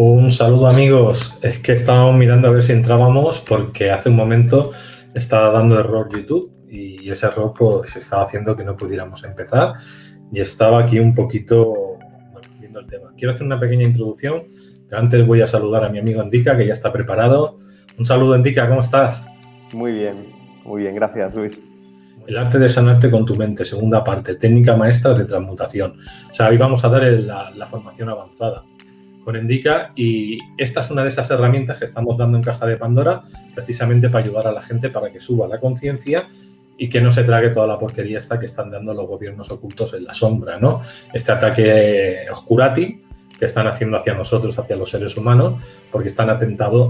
Un saludo, amigos. Es que estábamos mirando a ver si entrábamos porque hace un momento estaba dando error YouTube y ese error pues estaba haciendo que no pudiéramos empezar y estaba aquí un poquito viendo el tema. Quiero hacer una pequeña introducción, pero antes voy a saludar a mi amigo Endika, que ya está preparado. Un saludo, Endika, ¿cómo estás? Muy bien, gracias, Luis. El arte de sanarte con tu mente, segunda parte, técnica maestra de transmutación. O sea, hoy vamos a dar la formación avanzada con Endika y esta es una de esas herramientas que estamos dando en Caja de Pandora precisamente para ayudar a la gente para que suba la conciencia y que no se trague toda la porquería esta que están dando los gobiernos ocultos en la sombra, ¿no? Este ataque oscurati que están haciendo hacia nosotros, hacia los seres humanos, porque están atentando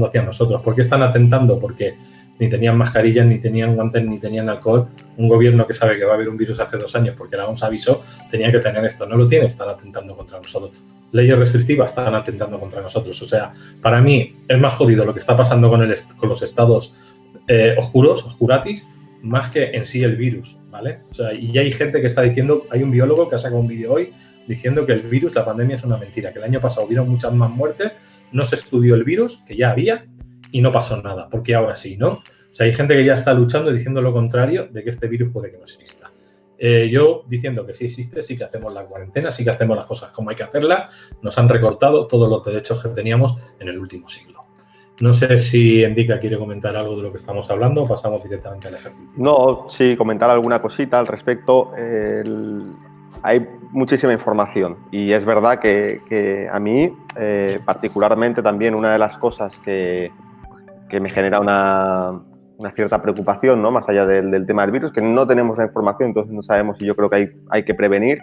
hacia nosotros. ¿Por qué están atentando? Porque ni tenían mascarillas, ni tenían guantes, ni tenían alcohol. Un gobierno que sabe que va a haber un virus hace 2 años porque la OMS avisó, tenía que tener esto. No lo tiene, están atentando contra nosotros. Leyes restrictivas están atentando contra nosotros. O sea, para mí es más jodido lo que está pasando con los estados oscuros, oscuratis, más que en sí el virus, ¿vale? O sea, y ya hay gente que está diciendo, hay un biólogo que ha sacado un vídeo hoy diciendo que el virus, la pandemia es una mentira, que el año pasado hubieron muchas más muertes, no se estudió el virus, que ya había, y no pasó nada, porque ahora sí, ¿no? O sea, hay gente que ya está luchando y diciendo lo contrario de que este virus puede que no exista. Yo diciendo que sí existe, sí que hacemos la cuarentena, sí que hacemos las cosas como hay que hacerlas, nos han recortado todos los derechos que teníamos en el último siglo. No sé si Endika quiere comentar algo de lo que estamos hablando o pasamos directamente al ejercicio. No, sí, comentar alguna cosita al respecto. Hay muchísima información y es verdad que a mí, particularmente también, una de las cosas que me genera una cierta preocupación, ¿no? Más allá del tema del virus, que no tenemos la información, entonces no sabemos, y yo creo que hay que prevenir,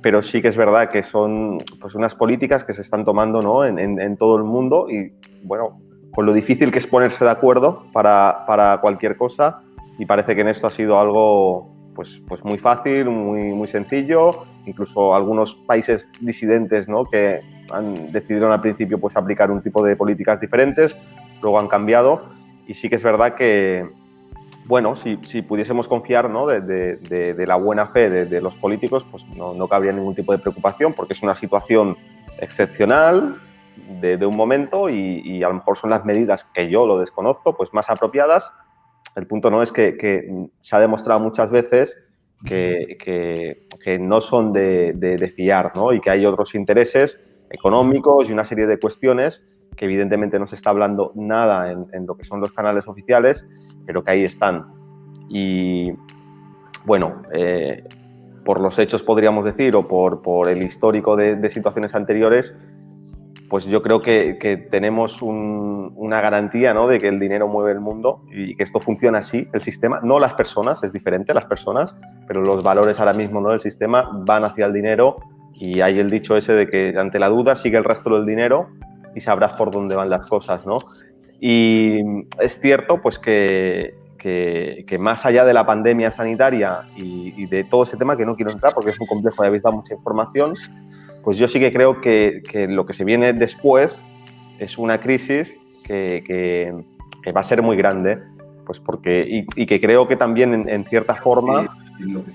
pero sí que es verdad que son pues unas políticas que se están tomando, ¿no? en todo el mundo y, bueno, con lo difícil que es ponerse de acuerdo para cualquier cosa, y parece que en esto ha sido algo pues muy fácil, muy sencillo. Incluso algunos países disidentes, ¿no? que decidieron al principio pues aplicar un tipo de políticas diferentes, luego han cambiado, y sí que es verdad que, bueno, si pudiésemos confiar, ¿no? de la buena fe de los políticos, pues no cabría ningún tipo de preocupación, porque es una situación excepcional de un momento y a lo mejor son las medidas, que yo lo desconozco, pues más apropiadas. El punto no es que se ha demostrado muchas veces que no son de fiar, ¿no? Y que hay otros intereses económicos y una serie de cuestiones que evidentemente no se está hablando nada en lo que son los canales oficiales, pero que ahí están. Y bueno, por los hechos podríamos decir, o por el histórico de situaciones anteriores, pues yo creo que tenemos una garantía, ¿no? de que el dinero mueve el mundo y que esto funciona así, el sistema, no las personas, es diferente las personas, pero los valores ahora mismo, ¿no? del sistema van hacia el dinero, y hay el dicho ese de que ante la duda sigue el rastro del dinero y sabrás por dónde van las cosas, ¿no? Y es cierto pues que más allá de la pandemia sanitaria y de todo ese tema, que no quiero entrar porque es muy complejo y habéis dado mucha información, pues yo sí que creo que lo que se viene después es una crisis que va a ser muy grande, pues porque, y que creo que también en cierta forma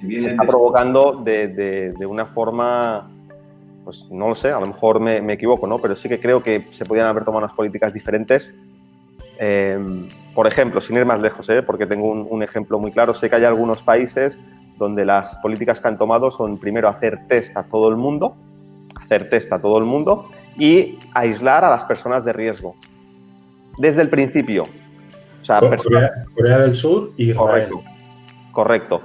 se está provocando de una forma, pues no lo sé, a lo mejor me equivoco, ¿no? Pero sí que creo que se podrían haber tomado unas políticas diferentes. Por ejemplo, sin ir más lejos, porque tengo un ejemplo muy claro, sé que hay algunos países donde las políticas que han tomado son primero hacer test a todo el mundo y aislar a las personas de riesgo desde el principio. O sea, Corea del Sur y Israel. Correcto.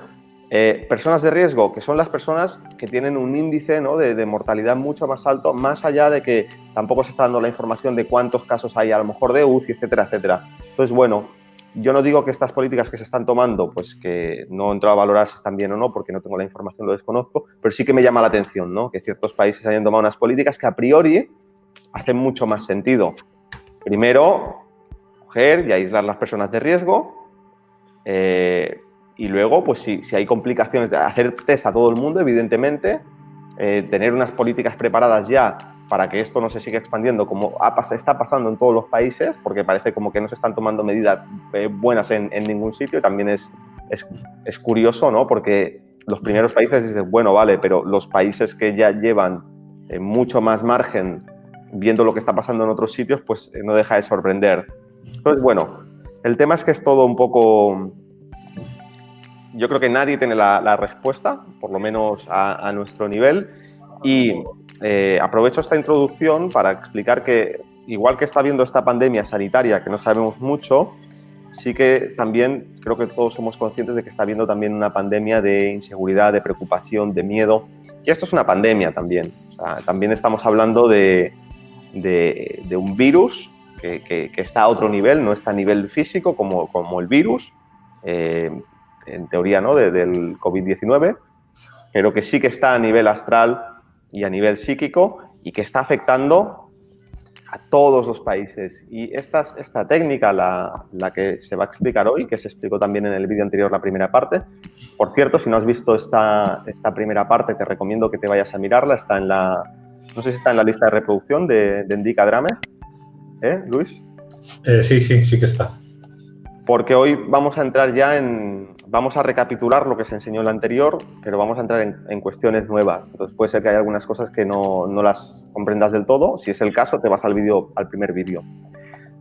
Personas de riesgo, que son las personas que tienen un índice, ¿no? de mortalidad mucho más alto, más allá de que tampoco se está dando la información de cuántos casos hay a lo mejor de UCI, etcétera, etcétera. Entonces, bueno, yo no digo que estas políticas que se están tomando, pues que no entro a valorar si están bien o no, porque no tengo la información, lo desconozco, pero sí que me llama la atención, ¿no? que ciertos países hayan tomado unas políticas que a priori hacen mucho más sentido. Primero, coger y aislar las personas de riesgo, y luego, pues si hay complicaciones, de hacer test a todo el mundo, evidentemente, tener unas políticas preparadas ya para que esto no se siga expandiendo como está pasando en todos los países, porque parece como que no se están tomando medidas buenas en ningún sitio. También es curioso, ¿no? Porque los primeros países dicen, bueno, vale, pero los países que ya llevan mucho más margen viendo lo que está pasando en otros sitios, pues no deja de sorprender. Entonces, bueno, el tema es que es todo un poco... Yo creo que nadie tiene la respuesta, por lo menos a nuestro nivel, y aprovecho esta introducción para explicar que, igual que está habiendo esta pandemia sanitaria, que no sabemos mucho, sí que también creo que todos somos conscientes de que está habiendo también una pandemia de inseguridad, de preocupación, de miedo, y esto es una pandemia también. O sea, también estamos hablando de un virus que está a otro nivel, no está a nivel físico como el virus, en teoría, ¿no?, del COVID-19, pero que sí que está a nivel astral y a nivel psíquico y que está afectando a todos los países. Y esta técnica, la que se va a explicar hoy, que se explicó también en el vídeo anterior, la primera parte. Por cierto, si no has visto esta primera parte, te recomiendo que te vayas a mirarla. Está en no sé si está en la lista de reproducción de Indica Drame. Luis? Sí que está. Porque hoy vamos a entrar ya vamos a recapitular lo que se enseñó en la anterior, pero vamos a entrar en cuestiones nuevas. Entonces puede ser que haya algunas cosas que no las comprendas del todo. Si es el caso, te vas al primer vídeo.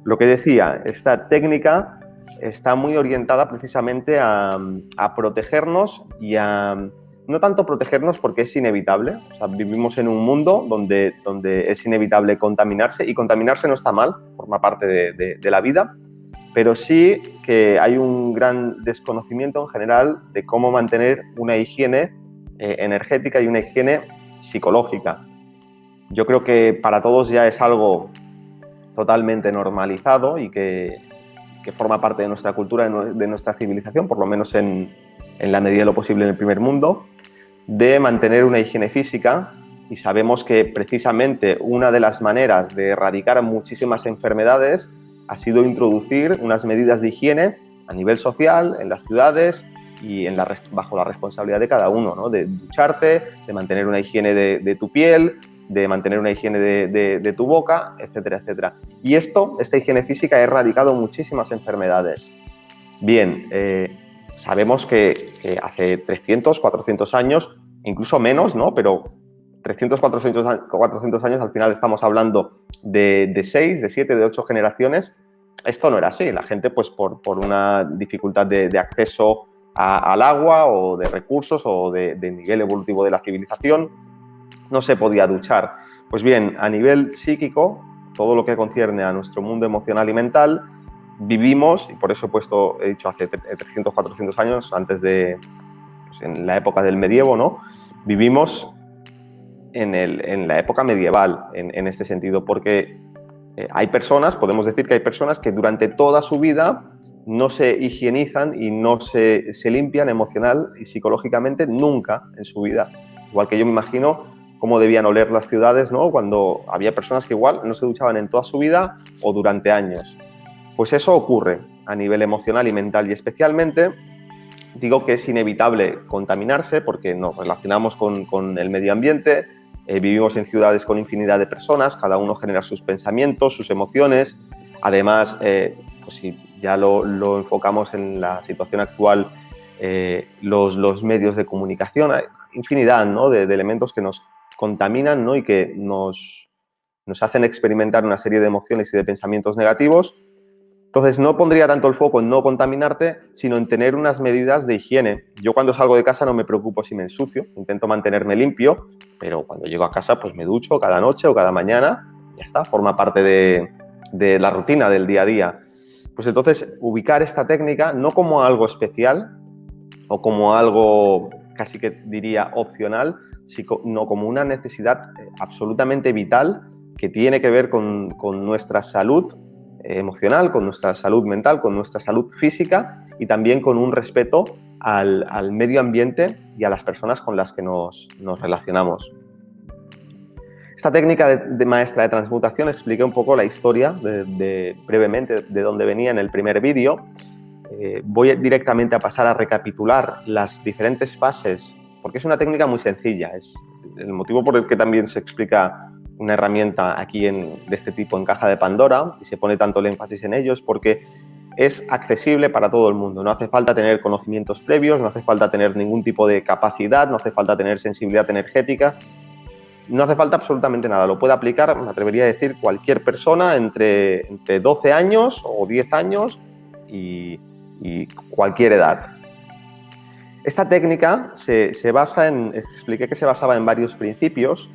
Lo que decía, esta técnica está muy orientada precisamente a protegernos y no tanto protegernos porque es inevitable. O sea, vivimos en un mundo donde es inevitable contaminarse, y contaminarse no está mal, forma parte de la vida, pero sí que hay un gran desconocimiento en general de cómo mantener una higiene energética y una higiene psicológica. Yo creo que para todos ya es algo totalmente normalizado y que forma parte de nuestra cultura, de nuestra civilización, por lo menos en la medida de lo posible en el primer mundo, de mantener una higiene física, y sabemos que precisamente una de las maneras de erradicar muchísimas enfermedades ha sido introducir unas medidas de higiene a nivel social, en las ciudades y bajo la responsabilidad de cada uno, ¿no? De ducharte, de mantener una higiene de tu piel, de mantener una higiene de tu boca, etcétera, etcétera. Y esta higiene física ha erradicado muchísimas enfermedades. Bien, sabemos que hace 300, 400 años, incluso menos, ¿no?, pero 300, 400 años, al final estamos hablando de 6, de 7, de 8 generaciones. Esto no era así. La gente, pues por una dificultad de acceso al agua o de recursos o de nivel evolutivo de la civilización, no se podía duchar. Pues bien, a nivel psíquico, todo lo que concierne a nuestro mundo emocional y mental, vivimos, y por eso he dicho hace 300, 400 años, antes pues en la época del medievo, ¿no?, vivimos en la época medieval, en este sentido, porque podemos decir que hay personas que durante toda su vida no se higienizan y no se limpian emocional y psicológicamente nunca en su vida. Igual que yo me imagino cómo debían oler las ciudades, ¿no?, cuando había personas que igual no se duchaban en toda su vida o durante años. Pues eso ocurre a nivel emocional y mental, y especialmente digo que es inevitable contaminarse porque nos relacionamos con el medio ambiente, vivimos en ciudades con infinidad de personas, cada uno genera sus pensamientos, sus emociones. Además, pues si ya lo enfocamos en la situación actual, los medios de comunicación, hay infinidad, ¿no?, de elementos que nos contaminan, ¿no?, y que nos hacen experimentar una serie de emociones y de pensamientos negativos. Entonces, no pondría tanto el foco en no contaminarte, sino en tener unas medidas de higiene. Yo cuando salgo de casa no me preocupo si me ensucio, intento mantenerme limpio, pero cuando llego a casa pues me ducho cada noche o cada mañana, ya está, forma parte de la rutina del día a día. Pues entonces, ubicar esta técnica no como algo especial o como algo casi que diría opcional, sino como una necesidad absolutamente vital que tiene que ver con nuestra salud emocional, con nuestra salud mental, con nuestra salud física, y también con un respeto al medio ambiente y a las personas con las que nos relacionamos. Esta técnica de maestra de transmutación, expliqué un poco la historia brevemente de dónde venía en el primer vídeo. Voy directamente a pasar a recapitular las diferentes fases, porque es una técnica muy sencilla. Es el motivo por el que también se explica una herramienta aquí de este tipo en Caja de Pandora y se pone tanto el énfasis en ello, es porque es accesible para todo el mundo. No hace falta tener conocimientos previos, no hace falta tener ningún tipo de capacidad, no hace falta tener sensibilidad energética. no hace falta absolutamente nada. Lo puede aplicar, me atrevería a decir, cualquier persona entre 12 años o 10 años y cualquier edad. Esta técnica se basa expliqué que se basaba en varios principios.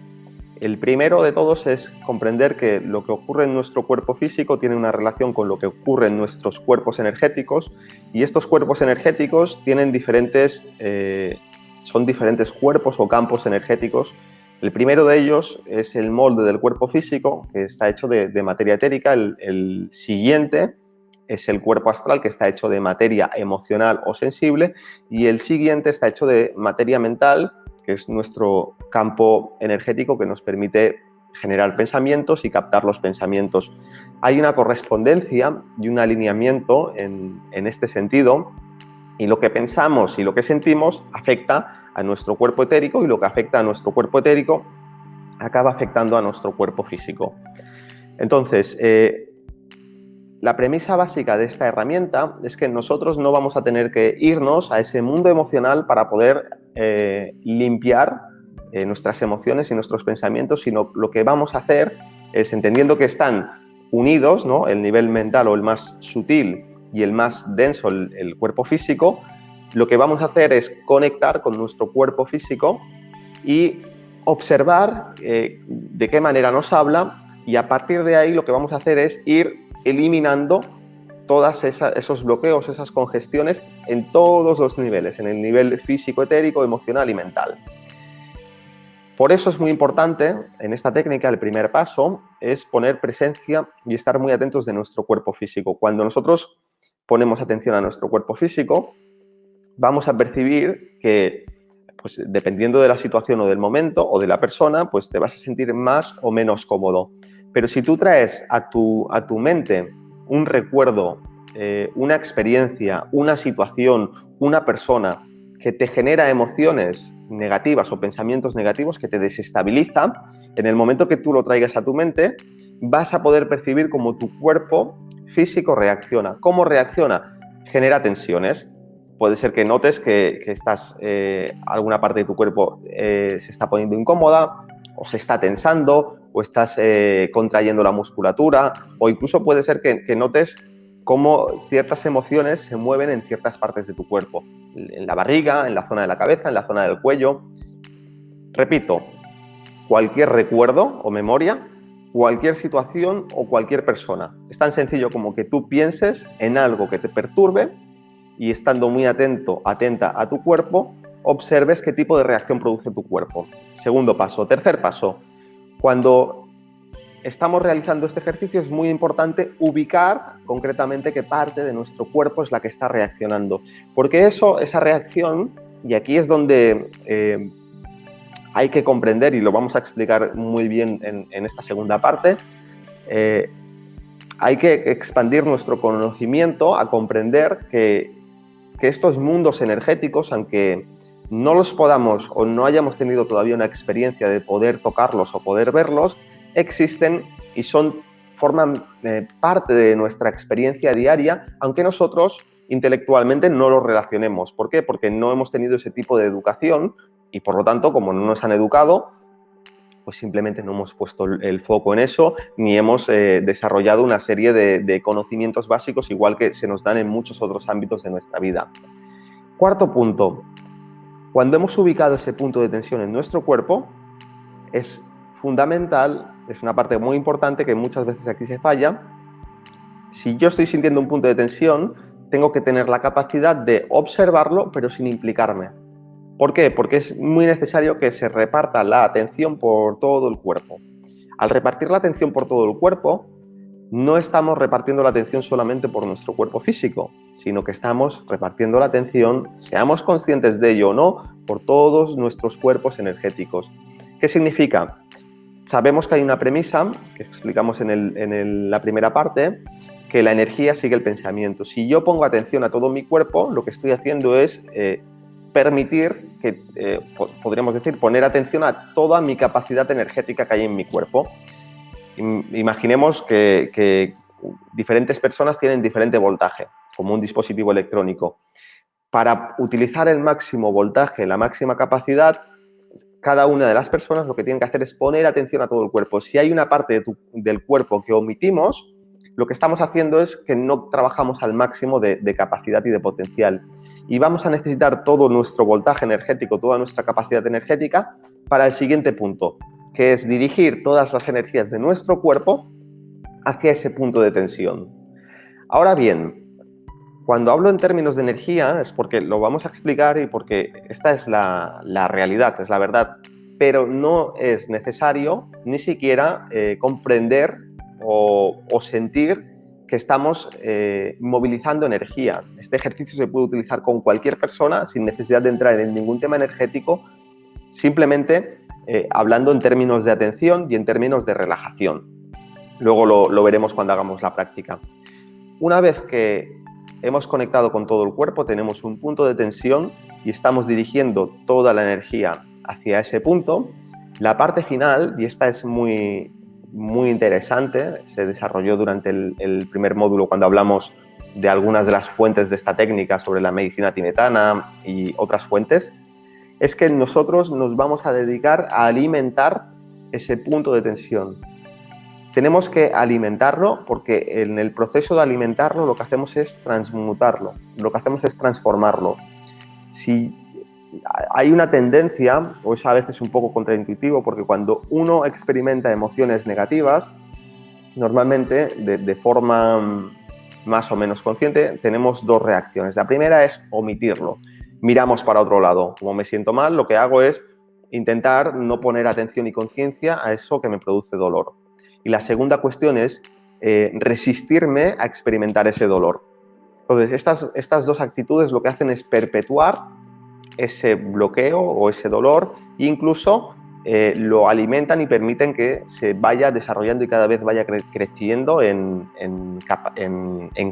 El primero de todos es comprender que lo que ocurre en nuestro cuerpo físico tiene una relación con lo que ocurre en nuestros cuerpos energéticos, y estos cuerpos energéticos tienen son diferentes cuerpos o campos energéticos. El primero de ellos es el molde del cuerpo físico, que está hecho de materia etérica. El siguiente es el cuerpo astral, que está hecho de materia emocional o sensible, y el siguiente está hecho de materia mental, que es nuestro campo energético que nos permite generar pensamientos y captar los pensamientos. Hay una correspondencia y un alineamiento en este sentido, y lo que pensamos y lo que sentimos afecta a nuestro cuerpo etérico, y lo que afecta a nuestro cuerpo etérico acaba afectando a nuestro cuerpo físico. Entonces, la premisa básica de esta herramienta es que nosotros no vamos a tener que irnos a ese mundo emocional para poder limpiar nuestras emociones y nuestros pensamientos, sino lo que vamos a hacer es, entendiendo que están unidos, ¿no?, el nivel mental o el más sutil y el más denso, el cuerpo físico, lo que vamos a hacer es conectar con nuestro cuerpo físico y observar de qué manera nos habla, y a partir de ahí lo que vamos a hacer es ir eliminando todos esos bloqueos, esas congestiones en todos los niveles, en el nivel físico, etérico, emocional y mental. Por eso es muy importante en esta técnica, el primer paso es poner presencia y estar muy atentos de nuestro cuerpo físico. Cuando nosotros ponemos atención a nuestro cuerpo físico, vamos a percibir que, pues, dependiendo de la situación o del momento o de la persona, pues te vas a sentir más o menos cómodo. Pero si tú traes a tu mente un recuerdo, una experiencia, una situación, una persona que te genera emociones negativas o pensamientos negativos, que te desestabiliza, en el momento que tú lo traigas a tu mente, vas a poder percibir cómo tu cuerpo físico reacciona. ¿Cómo reacciona? Genera tensiones. Puede ser que notes que alguna parte de tu cuerpo se está poniendo incómoda, o se está tensando, o estás contrayendo la musculatura, o incluso puede ser que notes cómo ciertas emociones se mueven en ciertas partes de tu cuerpo, en la barriga, en la zona de la cabeza, en la zona del cuello. Repito, cualquier recuerdo o memoria, cualquier situación o cualquier persona. Es tan sencillo como que tú pienses en algo que te perturbe y, estando muy atento, atenta a tu cuerpo, observes qué tipo de reacción produce tu cuerpo. Segundo paso. Tercer paso. Cuando estamos realizando este ejercicio es muy importante ubicar concretamente qué parte de nuestro cuerpo es la que está reaccionando. Porque esa reacción, y aquí es donde hay que comprender, y lo vamos a explicar muy bien en esta segunda parte, hay que expandir nuestro conocimiento a comprender que estos mundos energéticos, aunque no los podamos o no hayamos tenido todavía una experiencia de poder tocarlos o poder verlos, existen y forman parte de nuestra experiencia diaria, aunque nosotros intelectualmente no los relacionemos. ¿Por qué? Porque no hemos tenido ese tipo de educación y, por lo tanto, como no nos han educado, pues simplemente no hemos puesto el foco en eso, ni hemos desarrollado una serie de conocimientos básicos, igual que se nos dan en muchos otros ámbitos de nuestra vida. Cuarto punto. Cuando hemos ubicado ese punto de tensión en nuestro cuerpo, es fundamental, es una parte muy importante que muchas veces aquí se falla. Si yo estoy sintiendo un punto de tensión, tengo que tener la capacidad de observarlo, pero sin implicarme. ¿Por qué? Porque es muy necesario que se reparta la atención por todo el cuerpo. Al repartir la atención por todo el cuerpo, no estamos repartiendo la atención solamente por nuestro cuerpo físico, sino que estamos repartiendo la atención, seamos conscientes de ello o no, por todos nuestros cuerpos energéticos. ¿Qué significa? Sabemos que hay una premisa que explicamos en la primera parte, que la energía sigue el pensamiento. Si yo pongo atención a todo mi cuerpo, lo que estoy haciendo es permitir que, podríamos decir, poner atención a toda mi capacidad energética que hay en mi cuerpo. Imaginemos que diferentes personas tienen diferente voltaje, como un dispositivo electrónico. Para utilizar el máximo voltaje, la máxima capacidad, cada una de las personas lo que tienen que hacer es poner atención a todo el cuerpo. Si hay una parte del cuerpo que omitimos, lo que estamos haciendo es que no trabajamos al máximo de capacidad y de potencial. Y vamos a necesitar todo nuestro voltaje energético, toda nuestra capacidad energética para el siguiente punto, que es dirigir todas las energías de nuestro cuerpo hacia ese punto de tensión. Ahora bien, cuando hablo en términos de energía es porque lo vamos a explicar y porque esta es la realidad, es la verdad, pero no es necesario ni siquiera comprender o sentir que estamos movilizando energía. Este ejercicio se puede utilizar con cualquier persona sin necesidad de entrar en ningún tema energético, simplemente hablando en términos de atención y en términos de relajación. Luego lo veremos cuando hagamos la práctica. Una vez que hemos conectado con todo el cuerpo, tenemos un punto de tensión y estamos dirigiendo toda la energía hacia ese punto, la parte final, y esta es muy interesante, se desarrolló durante el primer módulo cuando hablamos de algunas de las fuentes de esta técnica sobre la medicina tibetana y otras fuentes, es que nosotros nos vamos a dedicar a alimentar ese punto de tensión. Tenemos que alimentarlo porque en el proceso de alimentarlo lo que hacemos es transmutarlo, lo que hacemos es transformarlo. Si hay una tendencia, o es a veces un poco contraintuitivo, porque cuando uno experimenta emociones negativas, normalmente de forma más o menos consciente tenemos dos reacciones. La primera es omitirlo, miramos para otro lado. Como me siento mal, lo que hago es intentar no poner atención y conciencia a eso que me produce dolor. Y la segunda cuestión es resistirme a experimentar ese dolor. Entonces, estas dos actitudes lo que hacen es perpetuar ese bloqueo o ese dolor e incluso lo alimentan y permiten que se vaya desarrollando y cada vez vaya creciendo en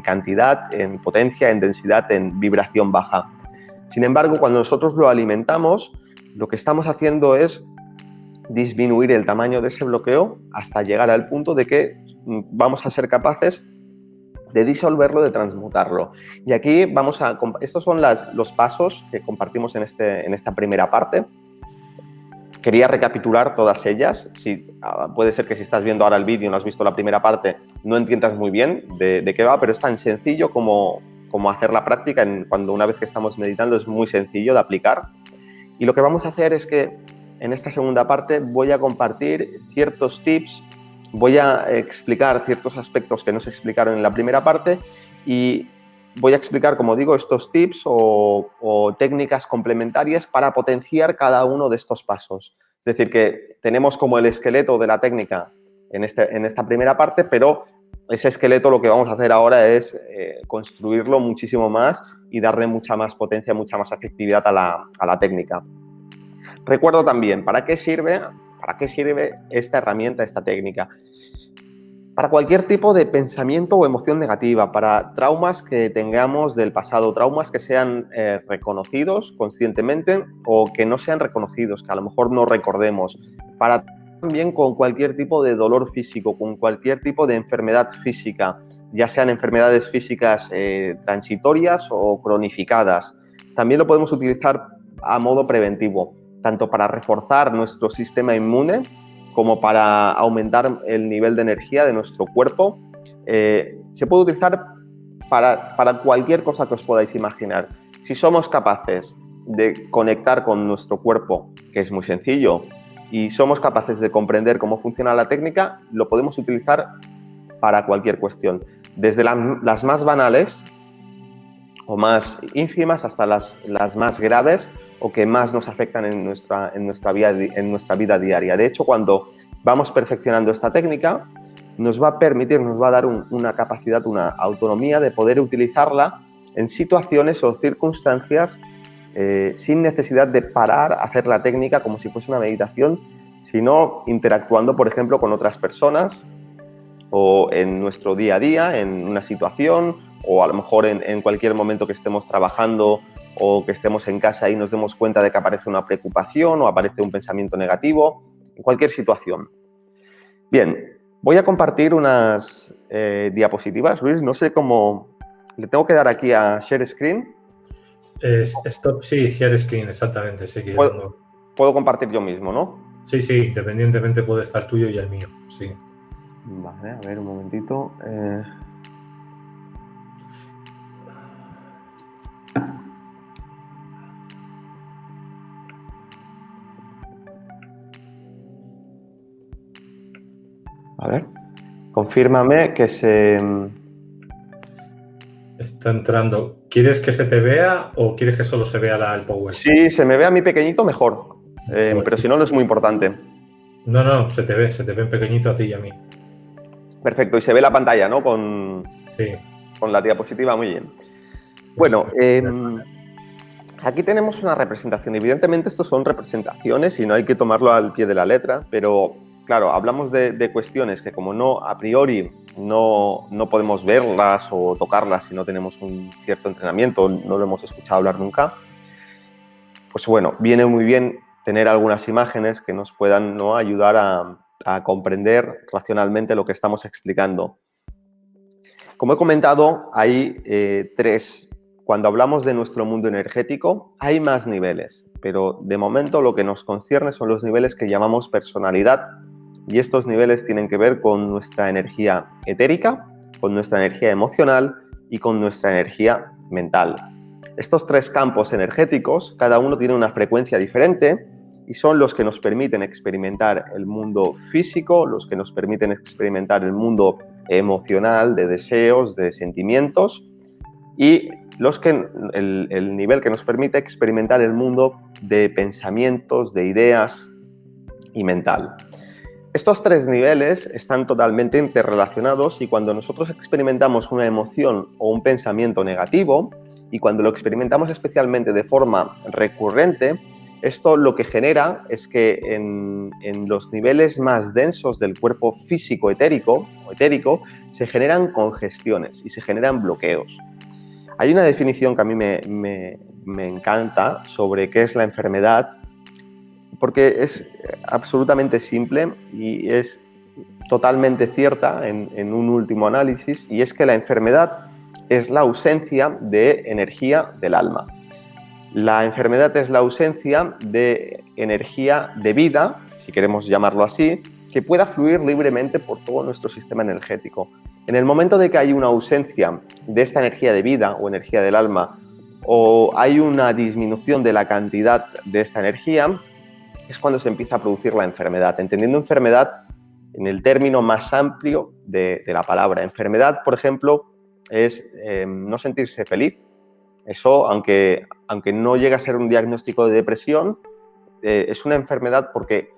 cantidad, en potencia, en densidad, en vibración baja. Sin embargo, cuando nosotros lo alimentamos, lo que estamos haciendo es disminuir el tamaño de ese bloqueo hasta llegar al punto de que vamos a ser capaces de disolverlo, de transmutarlo. Y aquí estos son los pasos que compartimos en esta primera parte. Quería recapitular todas ellas. Puede ser que si estás viendo ahora el vídeo y no has visto la primera parte, no entiendas muy bien de qué va, pero es tan sencillo como hacer la práctica. Cuando una vez que estamos meditando es muy sencillo de aplicar. Y lo que vamos a hacer es que en esta segunda parte voy a compartir ciertos tips, voy a explicar ciertos aspectos que no se explicaron en la primera parte y voy a explicar, como digo, estos tips o técnicas complementarias para potenciar cada uno de estos pasos. Es decir, que tenemos como el esqueleto de la técnica en esta primera parte, pero ese esqueleto lo que vamos a hacer ahora es construirlo muchísimo más y darle mucha más potencia, mucha más efectividad a la técnica. Recuerdo también, ¿para qué sirve esta herramienta, esta técnica? Para cualquier tipo de pensamiento o emoción negativa, para traumas que tengamos del pasado, traumas que sean reconocidos conscientemente o que no sean reconocidos, que a lo mejor no recordemos, para también con cualquier tipo de dolor físico, con cualquier tipo de enfermedad física, ya sean enfermedades físicas transitorias o cronificadas. También lo podemos utilizar a modo preventivo, tanto para reforzar nuestro sistema inmune como para aumentar el nivel de energía de nuestro cuerpo. Se puede utilizar para cualquier cosa que os podáis imaginar. Si somos capaces de conectar con nuestro cuerpo, que es muy sencillo, y somos capaces de comprender cómo funciona la técnica, lo podemos utilizar para cualquier cuestión. Desde las más banales o más ínfimas hasta las más graves o que más nos afectan en nuestra vida diaria. De hecho, cuando vamos perfeccionando esta técnica, nos va a dar una capacidad, una autonomía de poder utilizarla en situaciones o circunstancias sin necesidad de parar a hacer la técnica como si fuese una meditación, sino interactuando, por ejemplo, con otras personas o en nuestro día a día, en una situación, o a lo mejor en cualquier momento que estemos trabajando o que estemos en casa y nos demos cuenta de que aparece una preocupación o aparece un pensamiento negativo, en cualquier situación. Bien, voy a compartir unas diapositivas. Luis, no sé cómo... ¿Le tengo que dar aquí a Share Screen? Sí, Share Screen, exactamente. Sí, que puedo compartir yo mismo, ¿no? Sí, independientemente puede estar tuyo y el mío, sí. Vale, a ver, un momentito. A ver, confírmame que se... Está entrando. ¿Quieres que se te vea o quieres que solo se vea el PowerPoint? Si se me ve a mí pequeñito, mejor. Pero si no, no es muy importante. No, se te ve en pequeñito a ti y a mí. Perfecto, y se ve la pantalla, ¿no? Con la diapositiva, muy bien. Bueno, aquí tenemos una representación. Evidentemente, estos son representaciones y no hay que tomarlo al pie de la letra, pero claro, hablamos de cuestiones que como no, a priori, no podemos verlas o tocarlas si no tenemos un cierto entrenamiento, no lo hemos escuchado hablar nunca, pues bueno, viene muy bien tener algunas imágenes que nos puedan, ¿no?, ayudar a comprender racionalmente lo que estamos explicando. Como he comentado, hay tres. Cuando hablamos de nuestro mundo energético, hay más niveles, pero de momento lo que nos concierne son los niveles que llamamos personalidad, y estos niveles tienen que ver con nuestra energía etérica, con nuestra energía emocional y con nuestra energía mental. Estos tres campos energéticos, cada uno tiene una frecuencia diferente y son los que nos permiten experimentar el mundo físico, los que nos permiten experimentar el mundo emocional, de deseos, de sentimientos, y el nivel que nos permite experimentar el mundo de pensamientos, de ideas y mental. Estos tres niveles están totalmente interrelacionados y cuando nosotros experimentamos una emoción o un pensamiento negativo, y cuando lo experimentamos especialmente de forma recurrente, esto lo que genera es que en los niveles más densos del cuerpo físico etérico se generan congestiones y se generan bloqueos. Hay una definición que a mí me encanta sobre qué es la enfermedad, porque es absolutamente simple y es totalmente cierta en un último análisis, y es que la enfermedad es la ausencia de energía del alma. La enfermedad es la ausencia de energía de vida, si queremos llamarlo así, que pueda fluir libremente por todo nuestro sistema energético. En el momento de que hay una ausencia de esta energía de vida o energía del alma, o hay una disminución de la cantidad de esta energía, es cuando se empieza a producir la enfermedad, entendiendo enfermedad en el término más amplio de la palabra. Enfermedad, por ejemplo, es no sentirse feliz. Eso, aunque no llega a ser un diagnóstico de depresión, es una enfermedad porque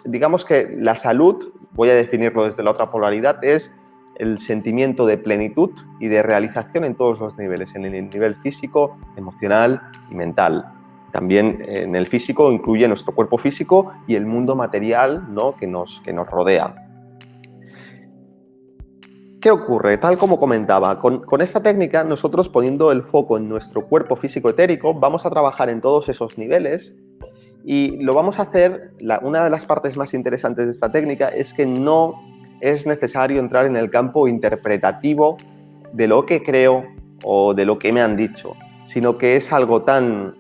digamos que la salud, voy a definirlo desde la otra polaridad, es el sentimiento de plenitud y de realización en todos los niveles, en el nivel físico, emocional y mental. También en el físico incluye nuestro cuerpo físico y el mundo material, ¿no?, que nos rodea. ¿Qué ocurre? Tal como comentaba, con esta técnica, nosotros poniendo el foco en nuestro cuerpo físico etérico, vamos a trabajar en todos esos niveles y lo vamos a hacer. Una de las partes más interesantes de esta técnica es que no es necesario entrar en el campo interpretativo de lo que creo o de lo que me han dicho, sino que es algo tan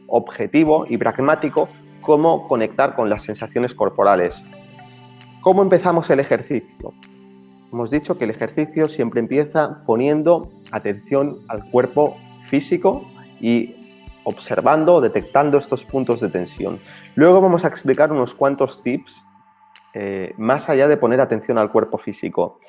objetivo y pragmático como conectar con las sensaciones corporales. ¿Cómo empezamos el ejercicio? Hemos dicho que el ejercicio siempre empieza poniendo atención al cuerpo físico y observando, detectando estos puntos de tensión. Luego vamos a explicar unos cuantos tips más allá de poner atención al cuerpo físico.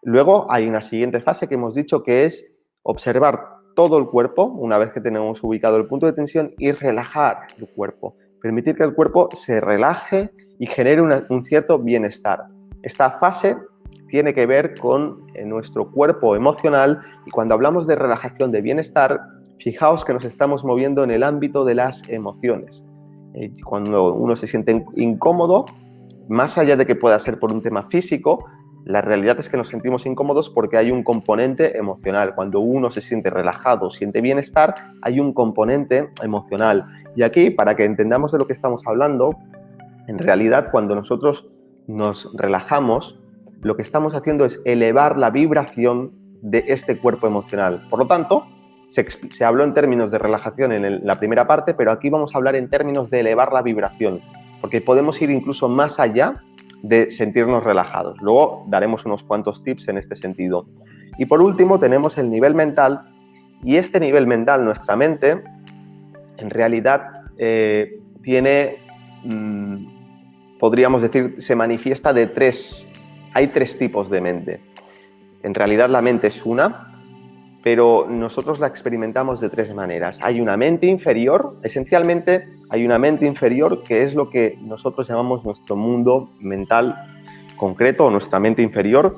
Luego hay una siguiente fase que hemos dicho que es observar todo el cuerpo una vez que tenemos ubicado el punto de tensión y relajar el cuerpo. Permitir que el cuerpo se relaje y genere un cierto bienestar. Esta fase tiene que ver con nuestro cuerpo emocional y cuando hablamos de relajación, de bienestar, fijaos que nos estamos moviendo en el ámbito de las emociones. Cuando uno se siente incómodo, más allá de que pueda ser por un tema físico, la realidad es que nos sentimos incómodos porque hay un componente emocional. Cuando uno se siente relajado, siente bienestar, hay un componente emocional. Y aquí, para que entendamos de lo que estamos hablando, en realidad cuando nosotros nos relajamos, lo que estamos haciendo es elevar la vibración de este cuerpo emocional. Por lo tanto, Se habló en términos de relajación en la primera parte, pero aquí vamos a hablar en términos de elevar la vibración, porque podemos ir incluso más allá de sentirnos relajados. Luego daremos unos cuantos tips en este sentido. Y por último tenemos el nivel mental, y este nivel mental, nuestra mente, en realidad podríamos decir, se manifiesta hay tres tipos de mente. En realidad la mente es una, pero nosotros la experimentamos de tres maneras. Hay una mente inferior, esencialmente hay una mente inferior que es lo que nosotros llamamos nuestro mundo mental concreto o nuestra mente inferior,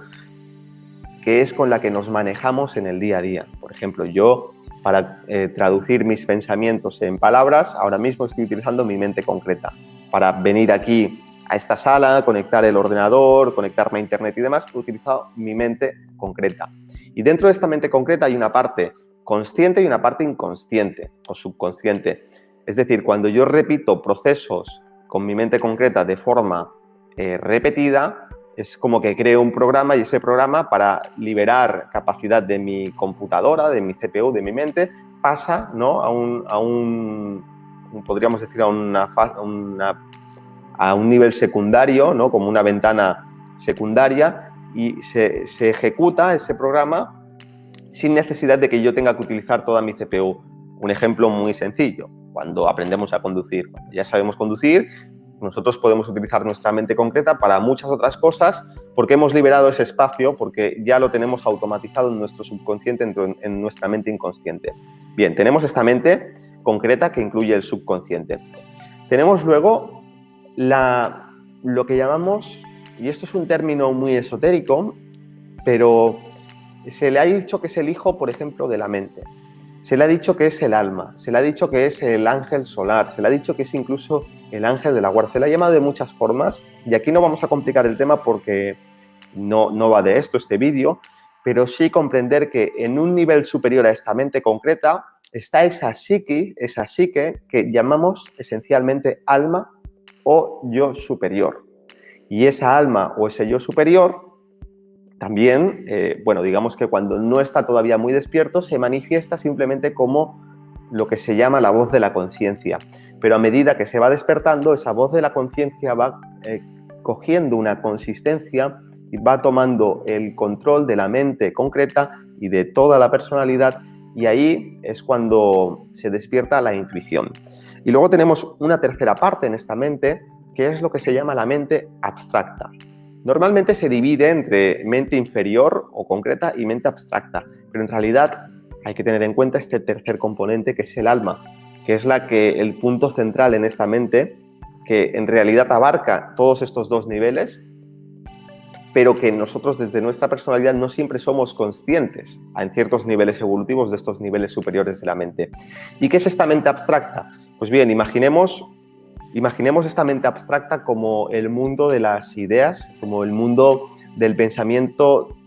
que es con la que nos manejamos en el día a día. Por ejemplo, yo para traducir mis pensamientos en palabras, ahora mismo estoy utilizando mi mente concreta. Para venir aquí a esta sala, conectar el ordenador, conectarme a internet y demás, he utilizado mi mente concreta. Y dentro de esta mente concreta hay una parte consciente y una parte inconsciente o subconsciente. Es decir, cuando yo repito procesos con mi mente concreta de forma repetida, es como que creo un programa y ese programa, para liberar capacidad de mi computadora, de mi CPU, de mi mente, pasa, ¿no?, podríamos decir, a un nivel secundario, ¿no?, como una ventana secundaria, y se ejecuta ese programa sin necesidad de que yo tenga que utilizar toda mi CPU. Un ejemplo muy sencillo: cuando aprendemos a conducir, cuando ya sabemos conducir, nosotros podemos utilizar nuestra mente concreta para muchas otras cosas, porque hemos liberado ese espacio, porque ya lo tenemos automatizado en nuestro subconsciente, en nuestra mente inconsciente. Bien, tenemos esta mente concreta que incluye el subconsciente. Tenemos luego lo que llamamos, y esto es un término muy esotérico, pero se le ha dicho que es el hijo, por ejemplo, de la mente. Se le ha dicho que es el alma, se le ha dicho que es el ángel solar, se le ha dicho que es incluso el ángel de la guarda. Se le ha llamado de muchas formas, y aquí no vamos a complicar el tema porque no va de esto este vídeo, pero sí comprender que en un nivel superior a esta mente concreta está esa psique que llamamos esencialmente alma o yo superior. Y esa alma o ese yo superior también, digamos que cuando no está todavía muy despierto, se manifiesta simplemente como lo que se llama la voz de la conciencia. Pero a medida que se va despertando, esa voz de la conciencia va cogiendo una consistencia y va tomando el control de la mente concreta y de toda la personalidad, y ahí es cuando se despierta la intuición. Y luego tenemos una tercera parte en esta mente, que es lo que se llama la mente abstracta. Normalmente se divide entre mente inferior o concreta y mente abstracta, pero en realidad hay que tener en cuenta este tercer componente, que es el alma, que es el punto central en esta mente, que en realidad abarca todos estos dos niveles, pero que nosotros desde nuestra personalidad no siempre somos conscientes en ciertos niveles evolutivos de estos niveles superiores de la mente. ¿Y qué es esta mente abstracta? Pues bien, imaginemos esta mente abstracta como el mundo de las ideas, como el mundo del pensamiento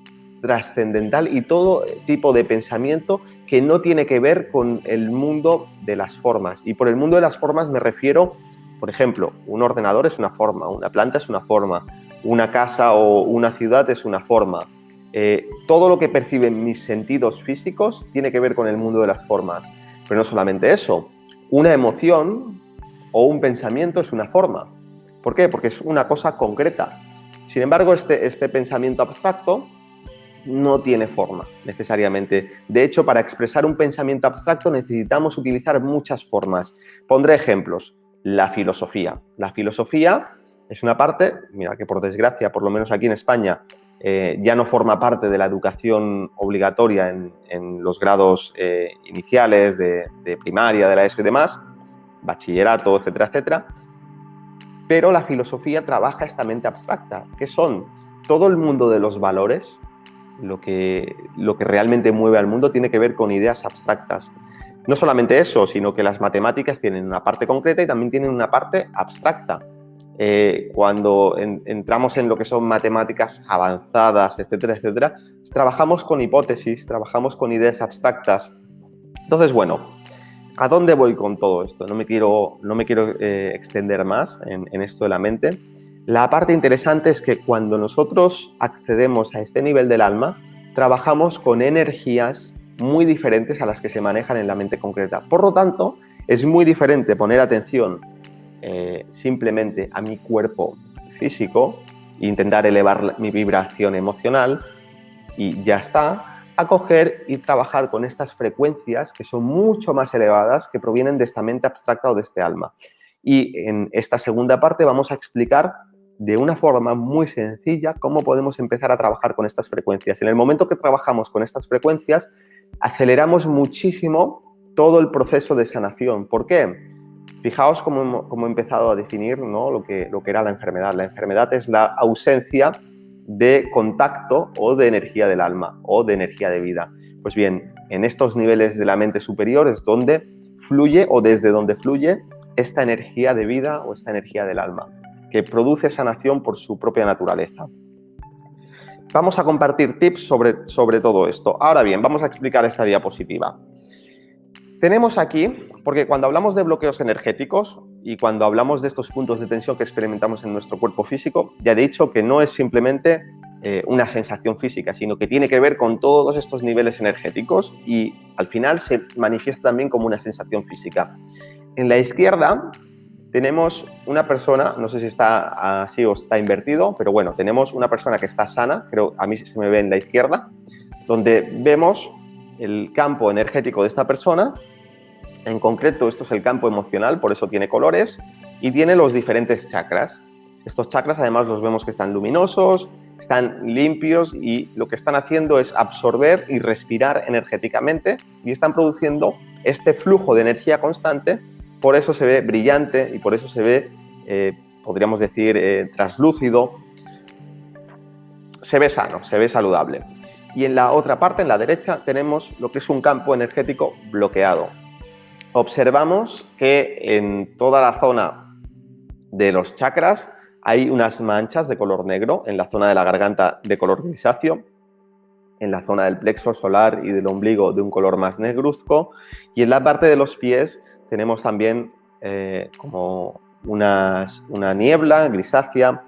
trascendental y todo tipo de pensamiento que no tiene que ver con el mundo de las formas. Y por el mundo de las formas me refiero, por ejemplo, un ordenador es una forma, una planta es una forma, una casa o una ciudad es una forma. Todo lo que perciben mis sentidos físicos tiene que ver con el mundo de las formas. Pero no solamente eso, una emoción o un pensamiento es una forma. ¿Por qué? Porque es una cosa concreta. Sin embargo, este pensamiento abstracto no tiene forma necesariamente. De hecho, para expresar un pensamiento abstracto necesitamos utilizar muchas formas. Pondré ejemplos. La filosofía. La filosofía es una parte, mira, que por desgracia, por lo menos aquí en España, ya no forma parte de la educación obligatoria en los grados iniciales de primaria, de la ESO y demás, bachillerato, etcétera, etcétera. Pero la filosofía trabaja esta mente abstracta, que son todo el mundo de los valores. Lo que realmente mueve al mundo tiene que ver con ideas abstractas. No solamente eso, sino que las matemáticas tienen una parte concreta y también tienen una parte abstracta. Cuando entramos en lo que son matemáticas avanzadas, etcétera, etcétera, trabajamos con hipótesis, trabajamos con ideas abstractas. Entonces, bueno, ¿a dónde voy con todo esto? No me quiero extender más en esto de la mente. La parte interesante es que cuando nosotros accedemos a este nivel del alma, trabajamos con energías muy diferentes a las que se manejan en la mente concreta. Por lo tanto, es muy diferente poner atención simplemente a mi cuerpo físico e intentar elevar mi vibración emocional y ya está, a coger y trabajar con estas frecuencias que son mucho más elevadas, que provienen de esta mente abstracta o de este alma. Y en esta segunda parte vamos a explicar de una forma muy sencilla cómo podemos empezar a trabajar con estas frecuencias. En el momento que trabajamos con estas frecuencias, aceleramos muchísimo todo el proceso de sanación. ¿Por qué? Fijaos cómo he empezado a definir, ¿no?, lo que era la enfermedad. La enfermedad es la ausencia de contacto o de energía del alma o de energía de vida. Pues bien, en estos niveles de la mente superior es donde fluye o desde donde fluye esta energía de vida o esta energía del alma, que produce sanación por su propia naturaleza. Vamos a compartir tips sobre todo esto. Ahora bien, vamos a explicar esta diapositiva. Tenemos aquí, porque cuando hablamos de bloqueos energéticos y cuando hablamos de estos puntos de tensión que experimentamos en nuestro cuerpo físico, ya he dicho que no es simplemente una sensación física, sino que tiene que ver con todos estos niveles energéticos y al final se manifiesta también como una sensación física. En la izquierda tenemos una persona, no sé si está así o está invertido, pero bueno, tenemos una persona que está sana, creo, a mí se me ve en la izquierda, donde vemos el campo energético de esta persona. En concreto, esto es el campo emocional, por eso tiene colores, y tiene los diferentes chakras. Estos chakras además los vemos que están luminosos, están limpios y lo que están haciendo es absorber y respirar energéticamente y están produciendo este flujo de energía constante. Por eso se ve brillante y por eso se ve, podríamos decir, traslúcido. Se ve sano, se ve saludable. Y en la otra parte, en la derecha, tenemos lo que es un campo energético bloqueado. Observamos que en toda la zona de los chakras hay unas manchas de color negro, en la zona de la garganta de color grisáceo, en la zona del plexo solar y del ombligo de un color más negruzco, y en la parte de los pies tenemos también como una niebla grisácea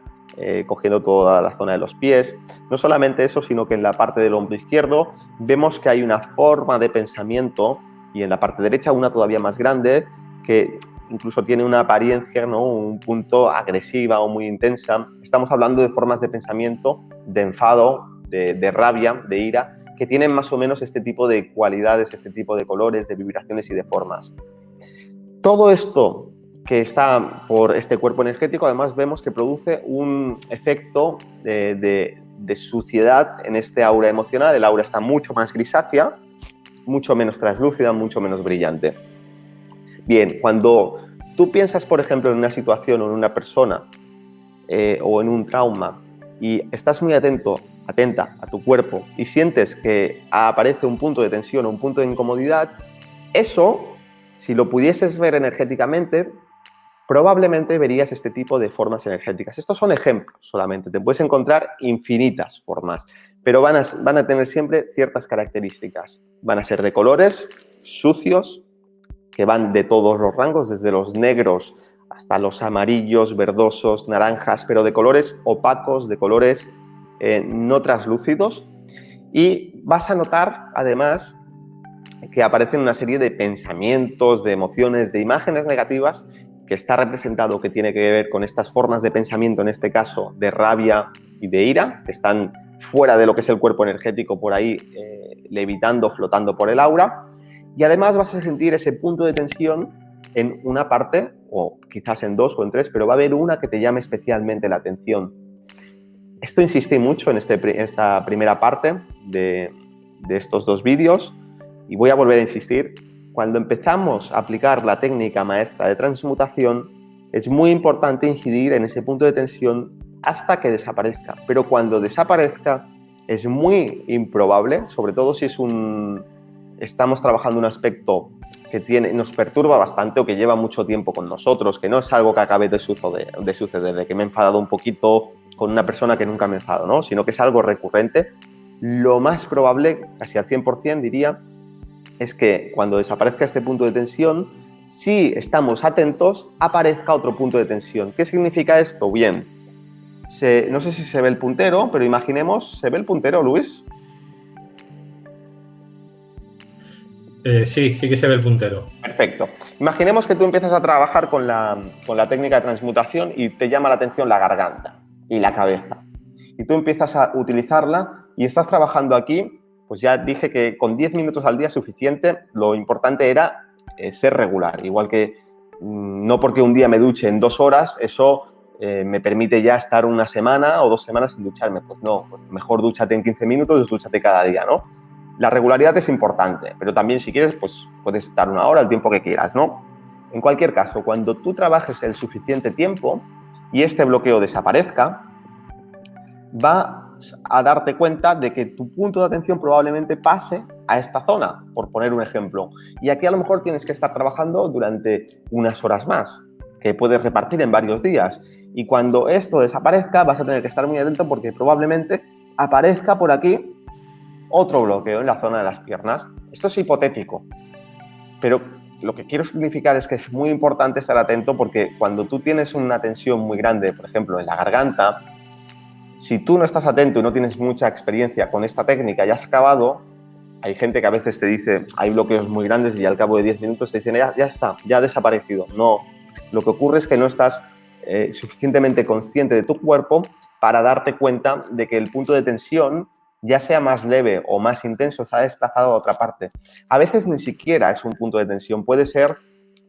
cogiendo toda la zona de los pies. No solamente eso, sino que en la parte del hombro izquierdo vemos que hay una forma de pensamiento y en la parte derecha una todavía más grande que incluso tiene una apariencia, ¿no?, un punto agresiva o muy intensa. Estamos hablando de formas de pensamiento, de enfado, de rabia, de ira, que tienen más o menos este tipo de cualidades, este tipo de colores, de vibraciones y de formas. Todo esto que está por este cuerpo energético, además vemos que produce un efecto de suciedad en este aura emocional. El aura está mucho más grisácea, mucho menos translúcida, mucho menos brillante. Bien, cuando tú piensas, por ejemplo, en una situación o en una persona o en un trauma y estás muy atenta a tu cuerpo y sientes que aparece un punto de tensión o un punto de incomodidad, eso, si lo pudieses ver energéticamente, probablemente verías este tipo de formas energéticas. Estos son ejemplos solamente, te puedes encontrar infinitas formas, pero van a tener siempre ciertas características. Van a ser de colores sucios, que van de todos los rangos, desde los negros hasta los amarillos, verdosos, naranjas, pero de colores opacos, de colores no translúcidos. Y vas a notar, además, que aparecen una serie de pensamientos, de emociones, de imágenes negativas que está representado, que tiene que ver con estas formas de pensamiento, en este caso de rabia y de ira, que están fuera de lo que es el cuerpo energético, por ahí levitando, flotando por el aura. Y además vas a sentir ese punto de tensión en una parte, o quizás en dos o en tres, pero va a haber una que te llame especialmente la atención. Esto insistí mucho en esta primera parte de estos dos vídeos y voy a volver a insistir. Cuando empezamos a aplicar la técnica maestra de transmutación, es muy importante incidir en ese punto de tensión hasta que desaparezca. Pero cuando desaparezca es muy improbable, sobre todo si estamos trabajando un aspecto que nos perturba bastante o que lleva mucho tiempo con nosotros, que no es algo que acabe de suceder, de que me he enfadado un poquito con una persona que nunca me enfado, ¿no?, sino que es algo recurrente. Lo más probable, casi al 100% diría, es que cuando desaparezca este punto de tensión, si estamos atentos, aparezca otro punto de tensión. ¿Qué significa esto? Bien, no sé si se ve el puntero, pero imaginemos, ¿se ve el puntero, Luis? Sí que se ve el puntero. Perfecto. Imaginemos que tú empiezas a trabajar con la técnica de transmutación y te llama la atención la garganta y la cabeza. Y tú empiezas a utilizarla y estás trabajando aquí, pues ya dije que con 10 minutos al día es suficiente. Lo importante era ser regular. Igual que no porque un día me duche en 2 horas, eso me permite ya estar una semana o 2 semanas sin ducharme. Pues no, pues mejor dúchate en 15 minutos, dúchate cada día, ¿no? La regularidad es importante, pero también si quieres, pues puedes estar 1 hora, el tiempo que quieras, ¿no? En cualquier caso, cuando tú trabajes el suficiente tiempo y este bloqueo desaparezca, vas a darte cuenta de que tu punto de atención probablemente pase a esta zona, por poner un ejemplo. Y aquí a lo mejor tienes que estar trabajando durante unas horas más, que puedes repartir en varios días. Y cuando esto desaparezca, vas a tener que estar muy atento porque probablemente aparezca por aquí otro bloqueo en la zona de las piernas. Esto es hipotético, pero lo que quiero significar es que es muy importante estar atento porque cuando tú tienes una tensión muy grande, por ejemplo, en la garganta, si tú no estás atento y no tienes mucha experiencia con esta técnica y has acabado, hay gente que a veces te dice, hay bloqueos muy grandes y al cabo de 10 minutos te dicen, ya está, ya ha desaparecido. No, lo que ocurre es que no estás suficientemente consciente de tu cuerpo para darte cuenta de que el punto de tensión, ya sea más leve o más intenso, se ha desplazado a otra parte. A veces ni siquiera es un punto de tensión, puede ser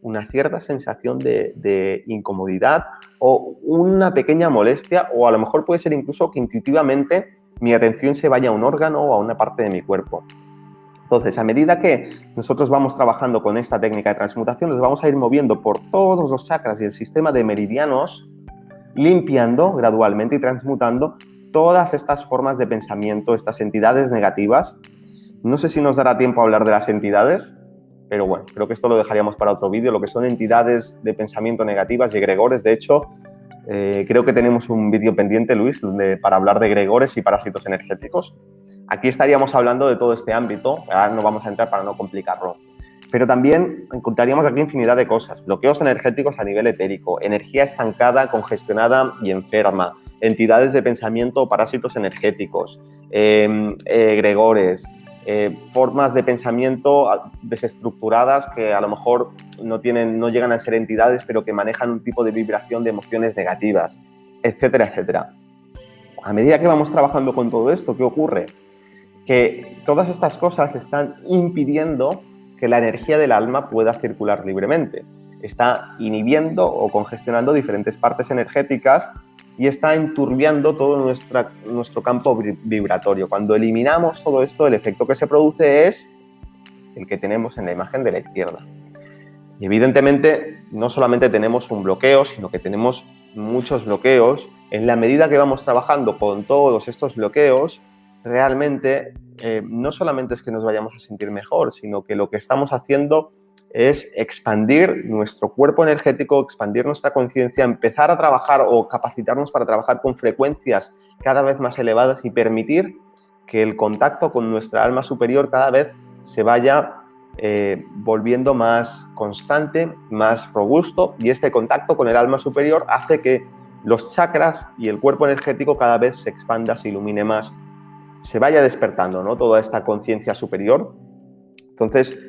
una cierta sensación de incomodidad o una pequeña molestia, o a lo mejor puede ser incluso que intuitivamente mi atención se vaya a un órgano o a una parte de mi cuerpo. Entonces, a medida que nosotros vamos trabajando con esta técnica de transmutación, nos vamos a ir moviendo por todos los chakras y el sistema de meridianos, limpiando gradualmente y transmutando todas estas formas de pensamiento, estas entidades negativas. No sé si nos dará tiempo a hablar de las entidades, pero bueno, creo que esto lo dejaríamos para otro vídeo, lo que son entidades de pensamiento negativas y egregores. De hecho, creo que tenemos un vídeo pendiente, Luis, para hablar de egregores y parásitos energéticos. Aquí estaríamos hablando de todo este ámbito, ahora no vamos a entrar para no complicarlo. Pero también encontraríamos aquí infinidad de cosas, bloqueos energéticos a nivel etérico, energía estancada, congestionada y enferma, entidades de pensamiento o parásitos energéticos, egregores, formas de pensamiento desestructuradas que a lo mejor no llegan a ser entidades, pero que manejan un tipo de vibración de emociones negativas, etcétera, etcétera. A medida que vamos trabajando con todo esto, ¿qué ocurre? Que todas estas cosas están impidiendo que la energía del alma pueda circular libremente. Está inhibiendo o congestionando diferentes partes energéticas y está enturbiando todo nuestro campo vibratorio. Cuando eliminamos todo esto, el efecto que se produce es el que tenemos en la imagen de la izquierda. Y evidentemente, no solamente tenemos un bloqueo, sino que tenemos muchos bloqueos. En la medida que vamos trabajando con todos estos bloqueos, realmente no solamente es que nos vayamos a sentir mejor, sino que lo que estamos haciendo es expandir nuestro cuerpo energético, expandir nuestra conciencia, empezar a trabajar o capacitarnos para trabajar con frecuencias cada vez más elevadas y permitir que el contacto con nuestra alma superior cada vez se vaya volviendo más constante, más robusto, y este contacto con el alma superior hace que los chakras y el cuerpo energético cada vez se expanda, se ilumine más, se vaya despertando, ¿no? Toda esta conciencia superior. Entonces,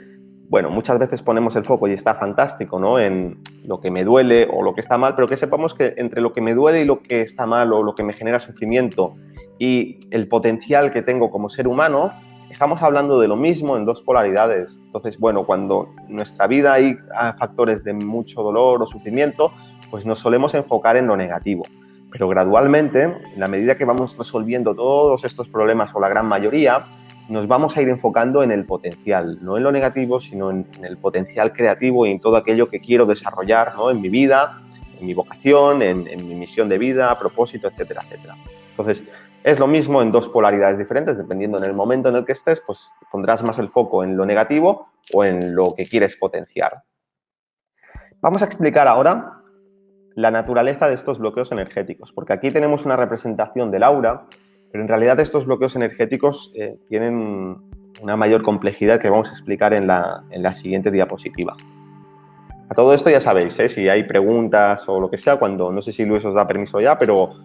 bueno, muchas veces ponemos el foco y está fantástico, ¿no? En lo que me duele o lo que está mal, pero que sepamos que entre lo que me duele y lo que está mal o lo que me genera sufrimiento y el potencial que tengo como ser humano, estamos hablando de lo mismo en dos polaridades. Entonces, bueno, cuando en nuestra vida hay factores de mucho dolor o sufrimiento, pues nos solemos enfocar en lo negativo. Pero gradualmente, en la medida que vamos resolviendo todos estos problemas o la gran mayoría, nos vamos a ir enfocando en el potencial, no en lo negativo, sino en el potencial creativo y en todo aquello que quiero desarrollar, ¿no? En mi vida, en mi vocación, en mi misión de vida, propósito, etcétera, etcétera. Entonces, es lo mismo en dos polaridades diferentes, dependiendo en el momento en el que estés, pues pondrás más el foco en lo negativo o en lo que quieres potenciar. Vamos a explicar ahora la naturaleza de estos bloqueos energéticos, porque aquí tenemos una representación del aura, pero en realidad estos bloqueos energéticos tienen una mayor complejidad que vamos a explicar en la siguiente diapositiva. A todo esto ya sabéis, si hay preguntas o lo que sea, no sé si Luis os da permiso ya, pero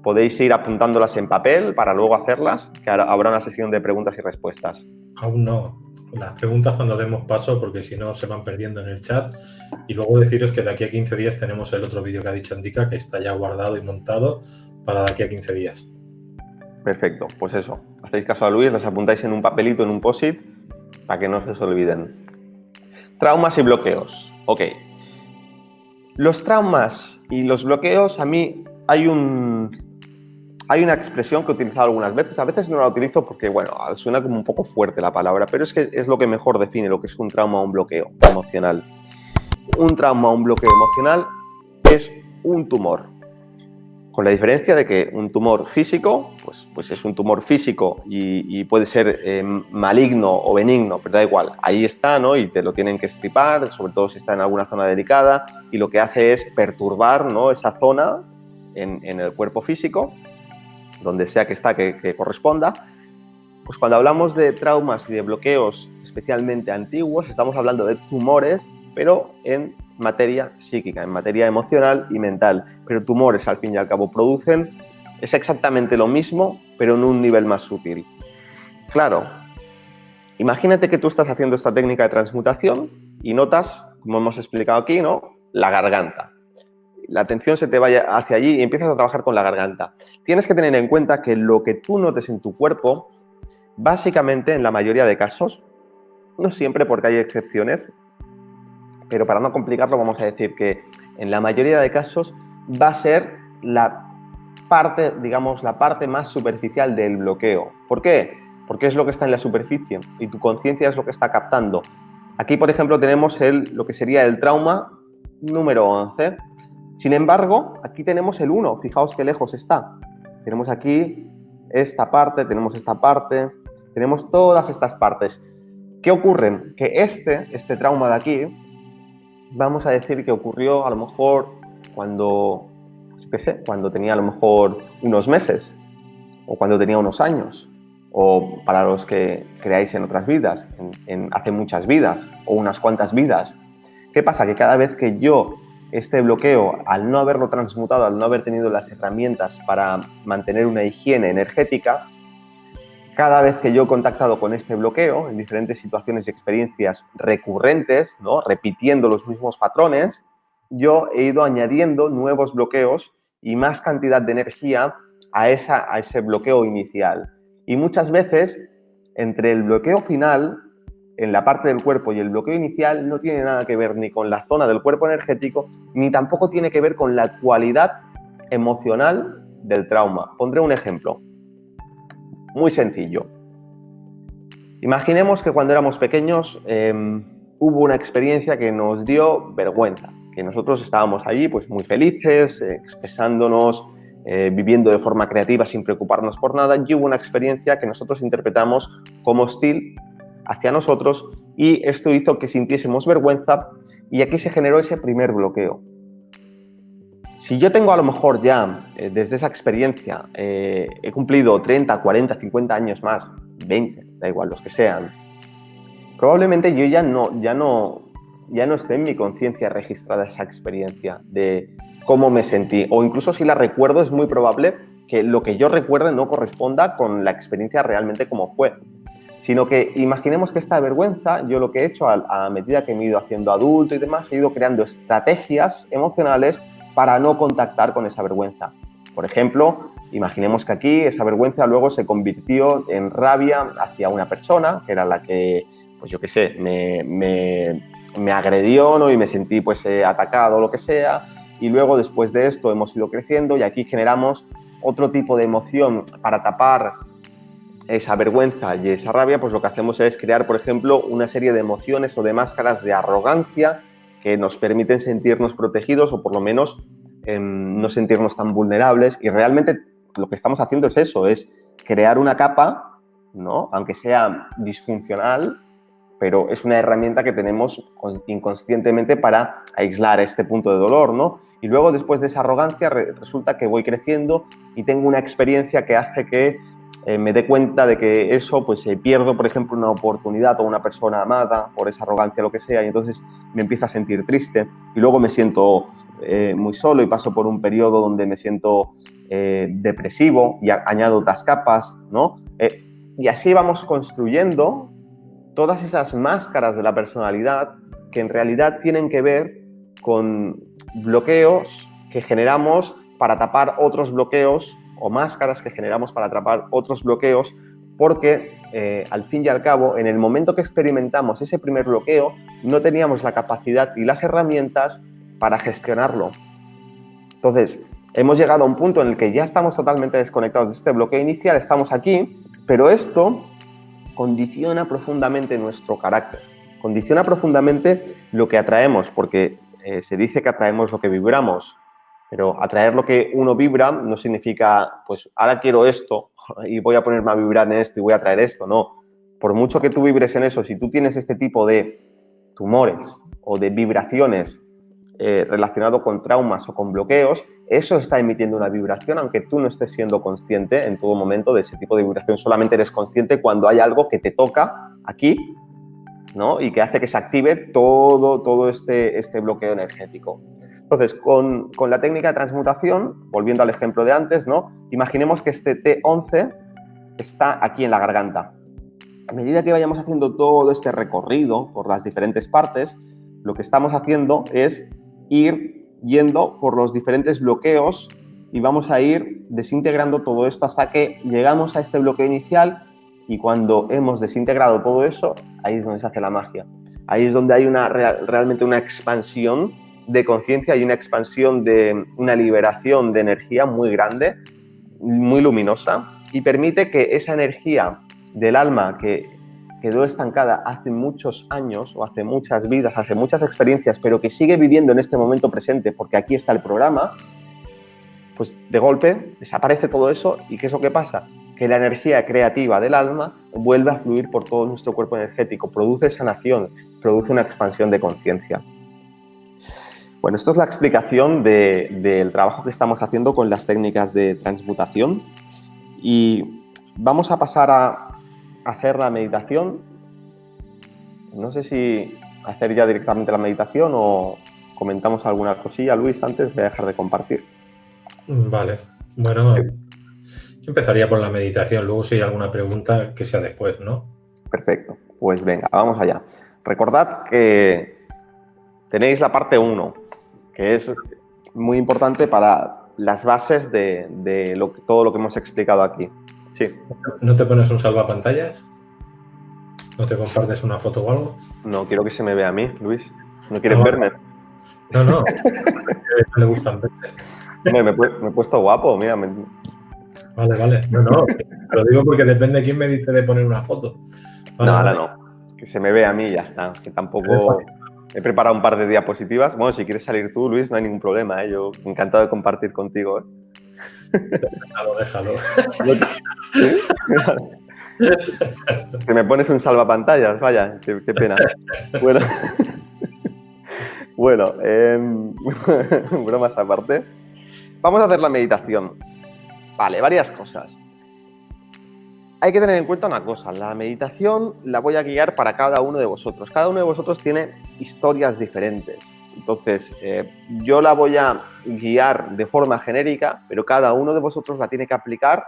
podéis ir apuntándolas en papel para luego hacerlas, que habrá una sesión de preguntas y respuestas. Aún no. Las preguntas cuando demos paso, porque si no se van perdiendo en el chat. Y luego deciros que de aquí a 15 días tenemos el otro vídeo que ha dicho Andika, que está ya guardado y montado para de aquí a 15 días. Perfecto, pues eso. Hacéis caso a Luis, las apuntáis en un papelito, en un post-it, para que no se os olviden. Traumas y bloqueos. Ok. Los traumas y los bloqueos, a mí hay una expresión que he utilizado algunas veces. A veces no la utilizo porque, bueno, suena como un poco fuerte la palabra, pero es que es lo que mejor define lo que es un trauma o un bloqueo emocional. Un trauma o un bloqueo emocional es un tumor. Con la diferencia de que un tumor físico, pues es un tumor físico y puede ser maligno o benigno, pero da igual, ahí está, ¿no? Y te lo tienen que extirpar, sobre todo si está en alguna zona delicada, y lo que hace es perturbar, ¿no?, esa zona en el cuerpo físico, donde sea que está, que corresponda. Pues cuando hablamos de traumas y de bloqueos especialmente antiguos, estamos hablando de tumores, pero en materia psíquica, en materia emocional y mental. Pero tumores, al fin y al cabo, producen es exactamente lo mismo, pero en un nivel más sutil. Claro, imagínate que tú estás haciendo esta técnica de transmutación y notas, como hemos explicado aquí, ¿no?, la garganta. La atención se te vaya hacia allí y empiezas a trabajar con la garganta. Tienes que tener en cuenta que lo que tú notes en tu cuerpo, básicamente, en la mayoría de casos, no siempre porque hay excepciones, pero para no complicarlo vamos a decir que en la mayoría de casos va a ser la parte, digamos, la parte más superficial del bloqueo. ¿Por qué? Porque es lo que está en la superficie y tu conciencia es lo que está captando. Aquí, por ejemplo, tenemos lo que sería el trauma número 11. Sin embargo, aquí tenemos el 1. Fijaos qué lejos está. Tenemos aquí esta parte, tenemos esta parte, tenemos todas estas partes. ¿Qué ocurre? Que este trauma de aquí, vamos a decir que ocurrió a lo mejor cuando tenía a lo mejor unos meses, o cuando tenía unos años, o para los que creáis en otras vidas, hace muchas vidas, o unas cuantas vidas. ¿Qué pasa? Que cada vez que yo este bloqueo, al no haberlo transmutado, al no haber tenido las herramientas para mantener una higiene energética, cada vez que yo he contactado con este bloqueo en diferentes situaciones y experiencias recurrentes, ¿no?, repitiendo los mismos patrones, yo he ido añadiendo nuevos bloqueos y más cantidad de energía a ese bloqueo inicial. Y muchas veces, entre el bloqueo final, en la parte del cuerpo, y el bloqueo inicial, no tiene nada que ver ni con la zona del cuerpo energético, ni tampoco tiene que ver con la cualidad emocional del trauma. Pondré un ejemplo muy sencillo. Imaginemos que cuando éramos pequeños hubo una experiencia que nos dio vergüenza, que nosotros estábamos allí pues muy felices, expresándonos, viviendo de forma creativa sin preocuparnos por nada, y hubo una experiencia que nosotros interpretamos como hostil hacia nosotros y esto hizo que sintiésemos vergüenza y aquí se generó ese primer bloqueo. Si yo tengo a lo mejor ya, desde esa experiencia, he cumplido 30, 40, 50 años más, 20, da igual, los que sean, probablemente yo ya no esté en mi conciencia registrada esa experiencia de cómo me sentí, o incluso si la recuerdo es muy probable que lo que yo recuerde no corresponda con la experiencia realmente como fue. Sino que imaginemos que esta vergüenza, yo lo que he hecho a medida que me he ido haciendo adulto y demás, he ido creando estrategias emocionales para no contactar con esa vergüenza. Por ejemplo, imaginemos que aquí esa vergüenza luego se convirtió en rabia hacia una persona, que era la que, pues yo qué sé, me agredió, ¿no?, y me sentí pues atacado o lo que sea, y luego después de esto hemos ido creciendo y aquí generamos otro tipo de emoción para tapar esa vergüenza y esa rabia. Pues lo que hacemos es crear, por ejemplo, una serie de emociones o de máscaras de arrogancia que nos permiten sentirnos protegidos o por lo menos no sentirnos tan vulnerables, y realmente lo que estamos haciendo es eso, es crear una capa, ¿no?, aunque sea disfuncional, pero es una herramienta que tenemos inconscientemente para aislar este punto de dolor, ¿no? Y luego después de esa arrogancia resulta que voy creciendo y tengo una experiencia que hace que me dé cuenta de que eso, pues pierdo, por ejemplo, una oportunidad o una persona amada por esa arrogancia o lo que sea, y entonces me empiezo a sentir triste y luego me siento muy solo y paso por un periodo donde me siento depresivo y añado otras capas, ¿no? Y así vamos construyendo todas esas máscaras de la personalidad que en realidad tienen que ver con bloqueos que generamos para tapar otros bloqueos o máscaras que generamos para tapar otros bloqueos, porque al fin y al cabo, en el momento que experimentamos ese primer bloqueo, no teníamos la capacidad y las herramientas para gestionarlo. Entonces, hemos llegado a un punto en el que ya estamos totalmente desconectados de este bloqueo inicial, estamos aquí, pero esto condiciona profundamente nuestro carácter, condiciona profundamente lo que atraemos, porque se dice que atraemos lo que vibramos, pero atraer lo que uno vibra no significa, pues ahora quiero esto y voy a ponerme a vibrar en esto y voy a atraer esto, no. Por mucho que tú vibres en eso, si tú tienes este tipo de tumores o de vibraciones relacionado con traumas o con bloqueos, eso está emitiendo una vibración, aunque tú no estés siendo consciente en todo momento de ese tipo de vibración. Solamente eres consciente cuando hay algo que te toca aquí, ¿no? Y que hace que se active todo este bloqueo energético. Entonces, con la técnica de transmutación, volviendo al ejemplo de antes, ¿no? Imaginemos que este T11 está aquí en la garganta. A medida que vayamos haciendo todo este recorrido por las diferentes partes, lo que estamos haciendo es ir yendo por los diferentes bloqueos y vamos a ir desintegrando todo esto hasta que llegamos a este bloqueo inicial, y cuando hemos desintegrado todo eso, ahí es donde se hace la magia. Ahí es donde hay realmente una expansión de conciencia y una expansión de una liberación de energía muy grande, muy luminosa, y permite que esa energía del alma que quedó estancada hace muchos años o hace muchas vidas, hace muchas experiencias, pero que sigue viviendo en este momento presente porque aquí está el programa, pues de golpe desaparece todo eso. ¿Y qué es lo que pasa? Que la energía creativa del alma vuelve a fluir por todo nuestro cuerpo energético, produce sanación, produce una expansión de conciencia. Bueno, esto es la explicación del trabajo que estamos haciendo con las técnicas de transmutación, y vamos a pasar a hacer la meditación. No sé si hacer ya directamente la meditación o comentamos alguna cosilla, Luis, antes. Voy a dejar de compartir. Vale, bueno, yo empezaría por la meditación, luego si hay alguna pregunta que sea después, ¿no? Perfecto, pues venga, vamos allá. Recordad que tenéis la parte 1, que es muy importante para las bases de todo lo que hemos explicado aquí. Sí. ¿No te pones un salvapantallas? ¿No te compartes una foto o algo? No quiero que se me vea a mí, Luis. ¿No quieres verme? No, no. No le gustan verse. Me he puesto guapo, mira. Vale. No. Lo digo porque depende de quién me dice de poner una foto. Vale, no, ahora no. Que se me vea a mí y ya está. Que tampoco... He preparado un par de diapositivas. Bueno, si quieres salir tú, Luis, no hay ningún problema, ¿eh? Yo encantado de compartir contigo, ¿eh? Déjalo. ¿Sí? Que me pones un salvapantallas, vaya, qué pena. Bueno, bromas aparte. Vamos a hacer la meditación. Vale, varias cosas. Hay que tener en cuenta una cosa, la meditación la voy a guiar para cada uno de vosotros. Cada uno de vosotros tiene historias diferentes. Entonces, yo la voy a guiar de forma genérica, pero cada uno de vosotros la tiene que aplicar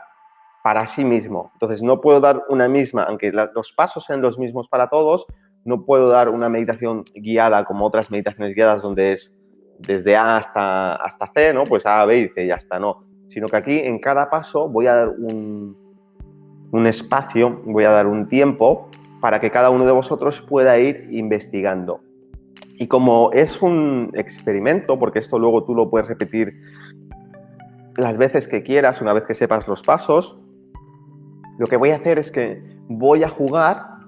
para sí mismo. Entonces, no puedo dar una misma, aunque los pasos sean los mismos para todos, no puedo dar una meditación guiada como otras meditaciones guiadas donde es desde A hasta C, ¿no? Pues A, B y C y ya está, no. Sino que aquí en cada paso voy a dar un espacio, voy a dar un tiempo para que cada uno de vosotros pueda ir investigando. Y como es un experimento, porque esto luego tú lo puedes repetir las veces que quieras, una vez que sepas los pasos, lo que voy a hacer es que voy a jugar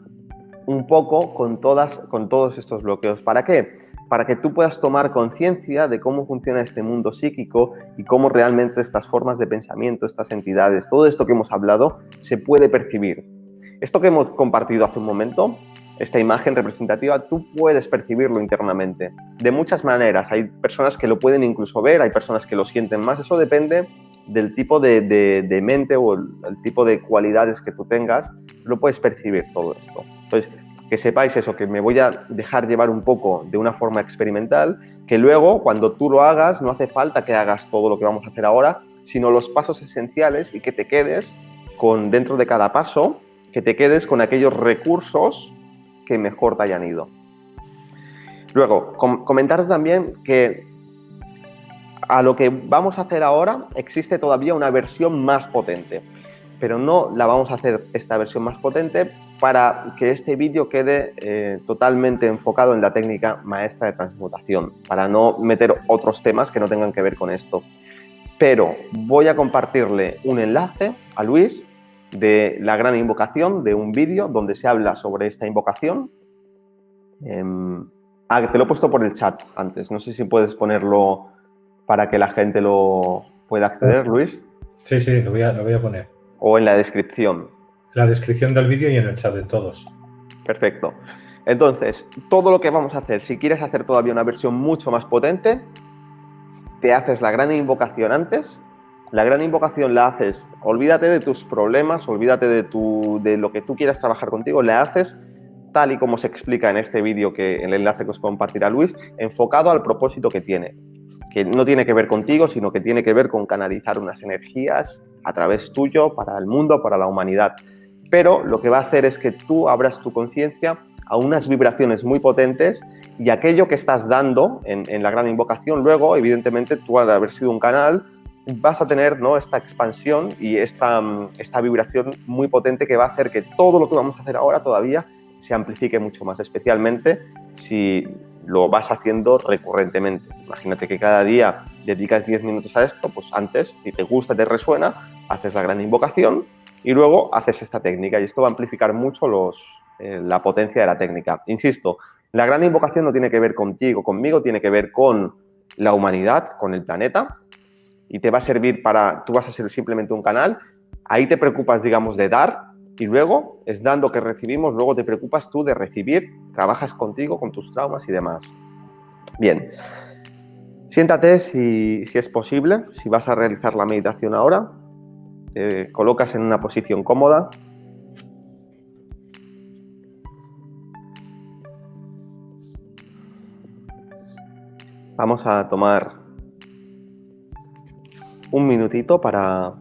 un poco con todos estos bloqueos. ¿Para qué? Para que tú puedas tomar conciencia de cómo funciona este mundo psíquico y cómo realmente estas formas de pensamiento, estas entidades, todo esto que hemos hablado, se puede percibir. Esto que hemos compartido hace un momento, esta imagen representativa, tú puedes percibirlo internamente de muchas maneras. Hay personas que lo pueden incluso ver, hay personas que lo sienten más. Eso depende del tipo de mente o el tipo de cualidades que tú tengas. Lo puedes percibir todo esto. Entonces, que sepáis eso, que me voy a dejar llevar un poco de una forma experimental, que luego cuando tú lo hagas no hace falta que hagas todo lo que vamos a hacer ahora, sino los pasos esenciales y que te quedes con, dentro de cada paso, que te quedes con aquellos recursos que mejor te hayan ido. Luego, comentar también que a lo que vamos a hacer ahora existe todavía una versión más potente, pero no la vamos a hacer esta versión más potente para que este vídeo quede totalmente enfocado en la técnica maestra de transmutación, para no meter otros temas que no tengan que ver con esto. Pero voy a compartirle un enlace a Luis de la gran invocación, de un vídeo donde se habla sobre esta invocación. Te lo he puesto por el chat antes, no sé si puedes ponerlo para que la gente lo pueda acceder, Luis. Sí, sí, lo voy a poner. O en la descripción. La descripción del vídeo y en el chat de todos. Perfecto. Entonces, todo lo que vamos a hacer, si quieres hacer todavía una versión mucho más potente, te haces la gran invocación antes. La gran invocación la haces, olvídate de tus problemas, olvídate de lo que tú quieras trabajar contigo, la haces tal y como se explica en este vídeo, que el enlace que os compartirá Luis, enfocado al propósito que tiene, que no tiene que ver contigo, sino que tiene que ver con canalizar unas energías a través tuyo, para el mundo, para la humanidad. Pero lo que va a hacer es que tú abras tu conciencia a unas vibraciones muy potentes y aquello que estás dando en la gran invocación, luego, evidentemente, tú al haber sido un canal, vas a tener, ¿no?, esta expansión y esta vibración muy potente que va a hacer que todo lo que vamos a hacer ahora todavía se amplifique mucho más, especialmente si lo vas haciendo recurrentemente. Imagínate que cada día dedicas 10 minutos a esto, pues antes, si te gusta, te resuena, haces la gran invocación y luego haces esta técnica y esto va a amplificar mucho la potencia de la técnica. Insisto, la gran invocación no tiene que ver contigo, conmigo, tiene que ver con la humanidad, con el planeta, y te va a servir tú vas a ser simplemente un canal, ahí te preocupas, digamos, de dar, y luego es dando que recibimos, luego te preocupas tú de recibir, trabajas contigo, con tus traumas y demás. Bien, siéntate si es posible, si vas a realizar la meditación ahora, te colocas en una posición cómoda. Vamos a tomar un minutito para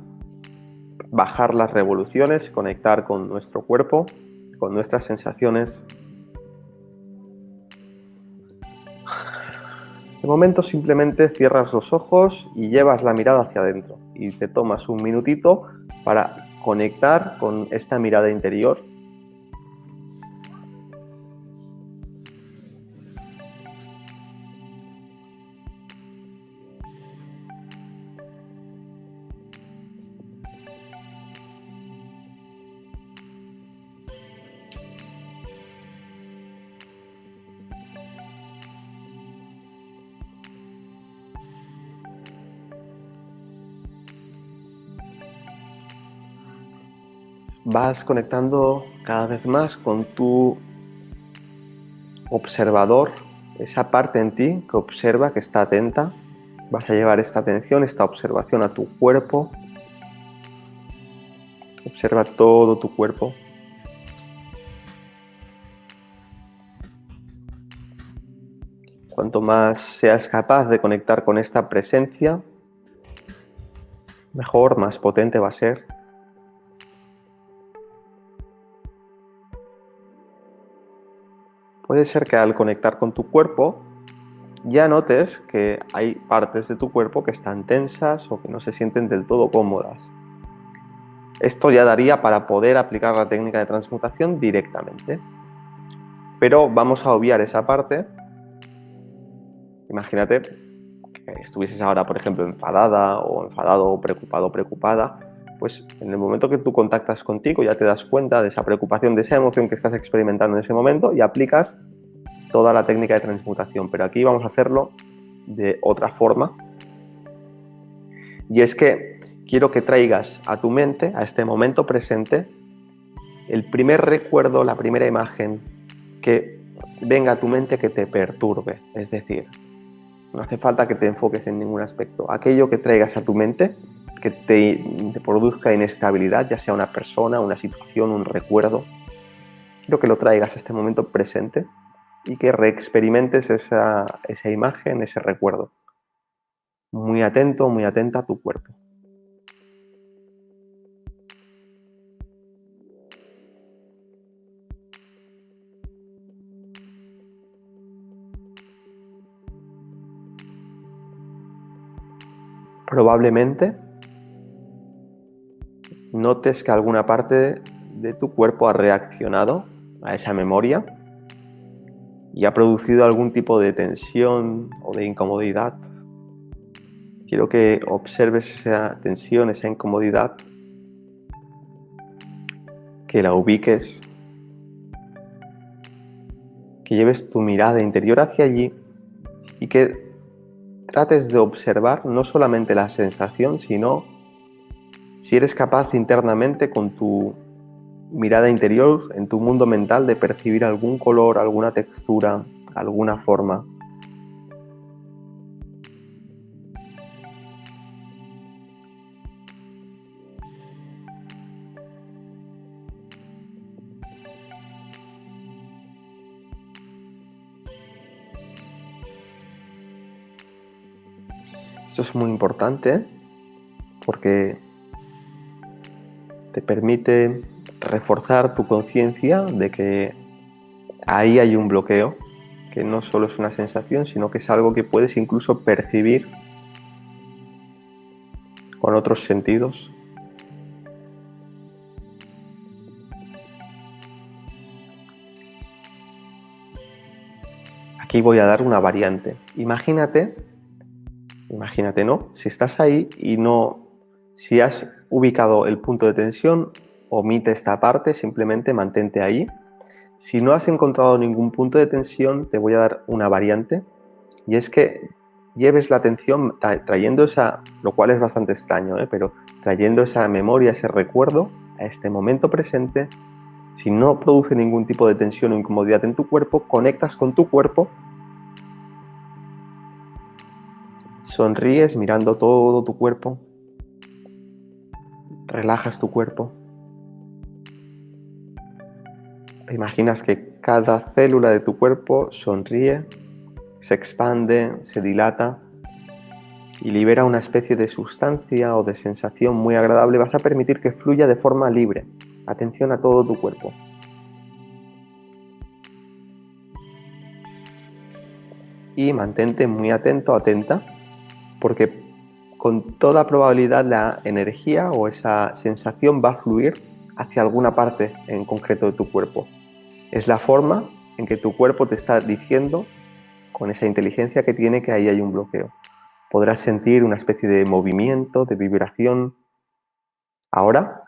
bajar las revoluciones, conectar con nuestro cuerpo, con nuestras sensaciones. De momento simplemente cierras los ojos y llevas la mirada hacia adentro y te tomas un minutito para conectar con esta mirada interior. Vas conectando cada vez más con tu observador, esa parte en ti que observa, que está atenta. Vas a llevar esta atención, esta observación a tu cuerpo. Observa todo tu cuerpo. Cuanto más seas capaz de conectar con esta presencia, mejor, más potente va a ser. Puede ser que al conectar con tu cuerpo ya notes que hay partes de tu cuerpo que están tensas o que no se sienten del todo cómodas. Esto ya daría para poder aplicar la técnica de transmutación directamente. Pero vamos a obviar esa parte. Imagínate que estuvieses ahora, por ejemplo, enfadada o enfadado o preocupado o preocupada. Pues en el momento que tú contactas contigo ya te das cuenta de esa preocupación, de esa emoción que estás experimentando en ese momento y aplicas toda la técnica de transmutación. Pero aquí vamos a hacerlo de otra forma. Y es que quiero que traigas a tu mente, a este momento presente, el primer recuerdo, la primera imagen que venga a tu mente que te perturbe. Es decir, no hace falta que te enfoques en ningún aspecto. Aquello que traigas a tu mente que te produzca inestabilidad, ya sea una persona, una situación, un recuerdo. quiero que lo traigas a este momento presente y que reexperimentes esa imagen, ese recuerdo. Muy atento, muy atenta a tu cuerpo. Probablemente notes que alguna parte de tu cuerpo ha reaccionado a esa memoria y ha producido algún tipo de tensión o de incomodidad. Quiero que observes esa tensión, esa incomodidad, que la ubiques, que lleves tu mirada interior hacia allí y que trates de observar no solamente la sensación, sino si eres capaz internamente con tu mirada interior, en tu mundo mental, de percibir algún color, alguna textura, alguna forma. Esto es muy importante porque te permite reforzar tu conciencia de que ahí hay un bloqueo, que no solo es una sensación, sino que es algo que puedes incluso percibir con otros sentidos. Aquí voy a dar una variante. Imagínate, ¿no? Si estás ahí y si has ubicado el punto de tensión, omite esta parte, simplemente mantente ahí. Si no has encontrado ningún punto de tensión, te voy a dar una variante, y es que lleves la atención trayendo lo cual es bastante extraño, pero trayendo esa memoria, ese recuerdo a este momento presente. Si no produce ningún tipo de tensión o incomodidad en tu cuerpo, conectas con tu cuerpo, sonríes mirando todo tu cuerpo, relajas tu cuerpo. Te imaginas que cada célula de tu cuerpo sonríe, se expande, se dilata y libera una especie de sustancia o de sensación muy agradable. Vas a permitir que fluya de forma libre. Atención a todo tu cuerpo. Y mantente muy atento, atenta, porque con toda probabilidad la energía o esa sensación va a fluir hacia alguna parte en concreto de tu cuerpo. Es la forma en que tu cuerpo te está diciendo, con esa inteligencia que tiene, que ahí hay un bloqueo. Podrás sentir una especie de movimiento, de vibración. Ahora,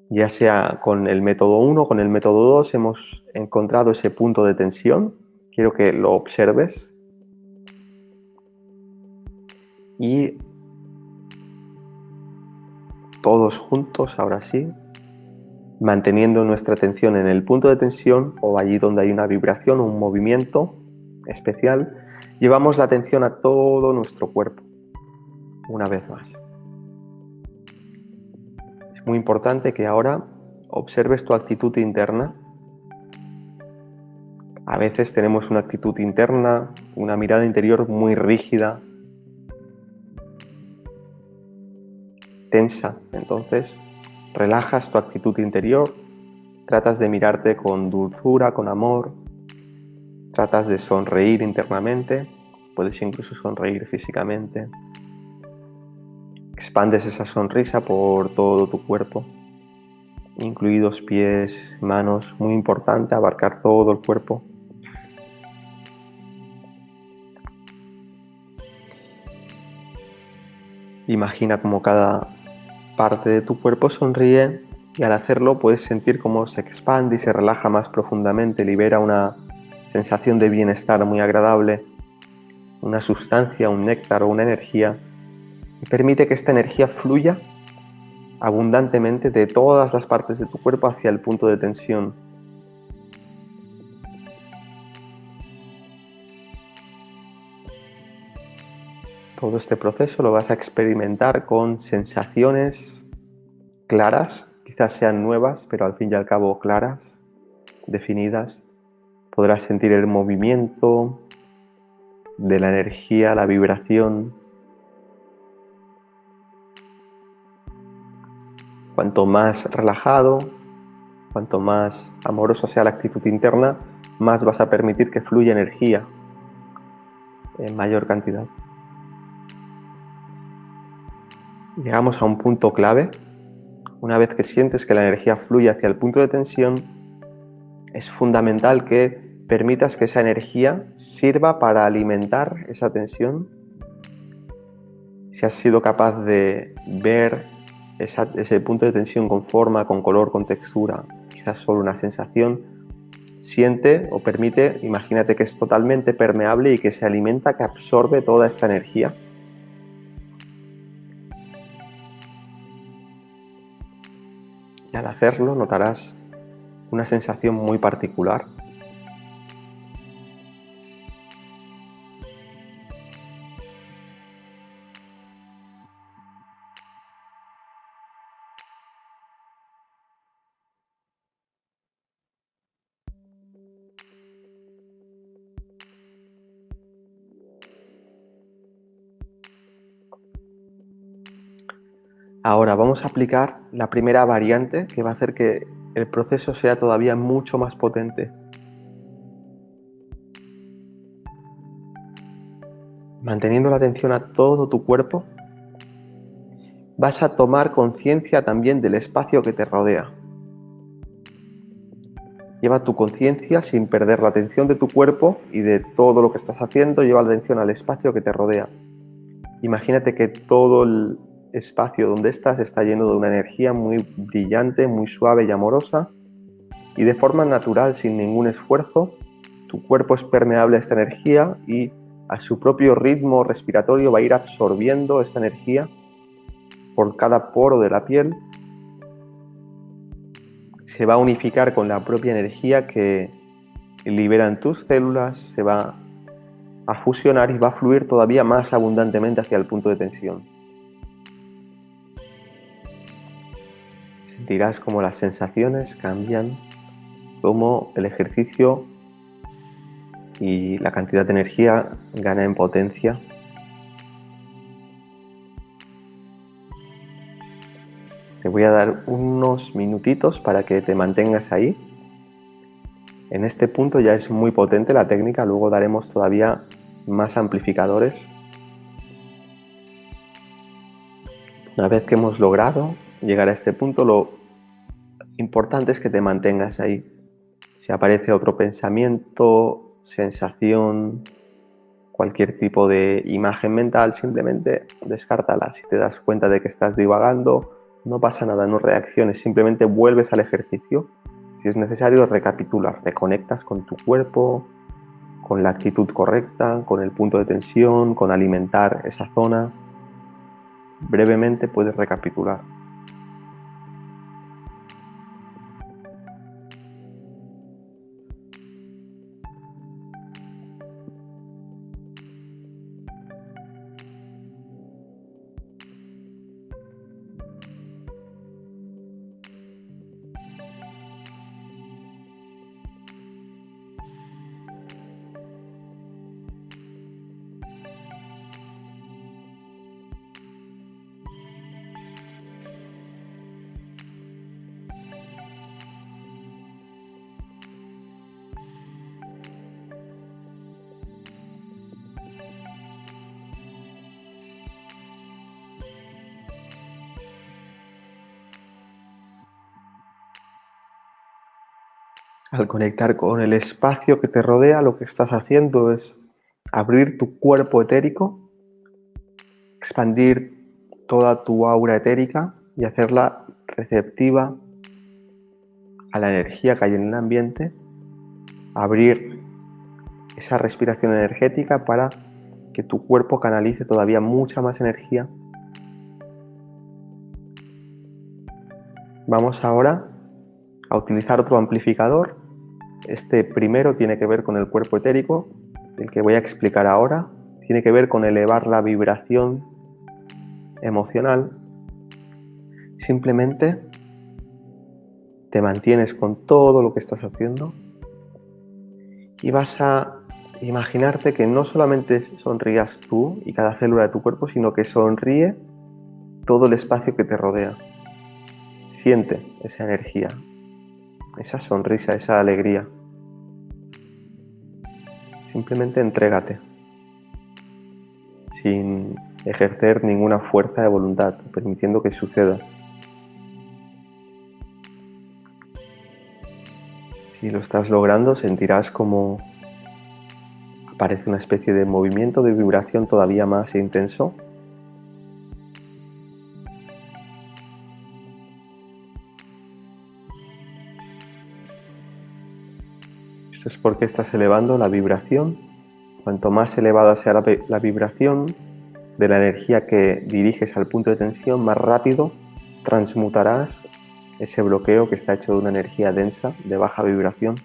ya sea con el método 1 o con el método 2, hemos encontrado ese punto de tensión. Quiero que lo observes y todos juntos, ahora sí, manteniendo nuestra atención en el punto de tensión o allí donde hay una vibración o un movimiento especial, llevamos la atención a todo nuestro cuerpo, una vez más. Es muy importante que ahora observes tu actitud interna. A veces tenemos una actitud interna, una mirada interior muy rígida, tensa. Entonces, relajas tu actitud interior, tratas de mirarte con dulzura, con amor, tratas de sonreír internamente, puedes incluso sonreír físicamente. Expandes esa sonrisa por todo tu cuerpo, incluidos pies, manos, muy importante abarcar todo el cuerpo. Imagina cómo cada parte de tu cuerpo sonríe y al hacerlo puedes sentir cómo se expande y se relaja más profundamente, libera una sensación de bienestar muy agradable, una sustancia, un néctar o una energía, y permite que esta energía fluya abundantemente de todas las partes de tu cuerpo hacia el punto de tensión. Todo este proceso lo vas a experimentar con sensaciones claras, quizás sean nuevas, pero al fin y al cabo claras, definidas. Podrás sentir el movimiento de la energía, la vibración. Cuanto más relajado, cuanto más amorosa sea la actitud interna, más vas a permitir que fluya energía en mayor cantidad. Llegamos a un punto clave. Una vez que sientes que la energía fluye hacia el punto de tensión, es fundamental que permitas que esa energía sirva para alimentar esa tensión. Si has sido capaz de ver ese punto de tensión con forma, con color, con textura, quizás solo una sensación, siente o permite, imagínate que es totalmente permeable y que se alimenta, que absorbe toda esta energía. Y al hacerlo notarás una sensación muy particular. Ahora vamos a aplicar la primera variante que va a hacer que el proceso sea todavía mucho más potente. Manteniendo la atención a todo tu cuerpo, vas a tomar conciencia también del espacio que te rodea. Lleva tu conciencia sin perder la atención de tu cuerpo y de todo lo que estás haciendo, lleva la atención al espacio que te rodea. Imagínate que todo el espacio donde estás está lleno de una energía muy brillante, muy suave y amorosa, y de forma natural, sin ningún esfuerzo, tu cuerpo es permeable a esta energía y a su propio ritmo respiratorio va a ir absorbiendo esta energía por cada poro de la piel. Se va a unificar con la propia energía que liberan tus células, se va a fusionar y va a fluir todavía más abundantemente hacia el punto de tensión. Sentirás cómo las sensaciones cambian, cómo el ejercicio y la cantidad de energía gana en potencia. Te voy a dar unos minutitos para que te mantengas ahí. En este punto ya es muy potente la técnica, luego daremos todavía más amplificadores. Una vez que hemos logrado llegar a este punto, lo importante es que te mantengas ahí. Si aparece otro pensamiento, sensación, cualquier tipo de imagen mental, simplemente descártala. Si te das cuenta de que estás divagando, no pasa nada, no reacciones, simplemente vuelves al ejercicio. Si es necesario, recapitular, reconectas con tu cuerpo, con la actitud correcta, con el punto de tensión, con alimentar esa zona. Brevemente puedes recapitular. Al conectar con el espacio que te rodea, lo que estás haciendo es abrir tu cuerpo etérico, expandir toda tu aura etérica y hacerla receptiva a la energía que hay en el ambiente, abrir esa respiración energética para que tu cuerpo canalice todavía mucha más energía. Vamos ahora a utilizar otro amplificador. Este primero tiene que ver con el cuerpo etérico, el que voy a explicar ahora tiene que ver con elevar la vibración emocional. Simplemente Te mantienes con todo lo que estás haciendo y vas a imaginarte que no solamente sonrías tú y cada célula de tu cuerpo, sino que sonríe todo el espacio que te rodea. Siente esa energía, esa sonrisa, esa alegría. Simplemente entrégate, sin ejercer ninguna fuerza de voluntad, permitiendo que suceda. Si lo estás logrando, sentirás como aparece una especie de movimiento, de vibración todavía más intenso. Esto es porque estás elevando la vibración. Cuanto más elevada sea la vibración de la energía que diriges al punto de tensión, más rápido transmutarás ese bloqueo que está hecho de una energía densa de baja vibración.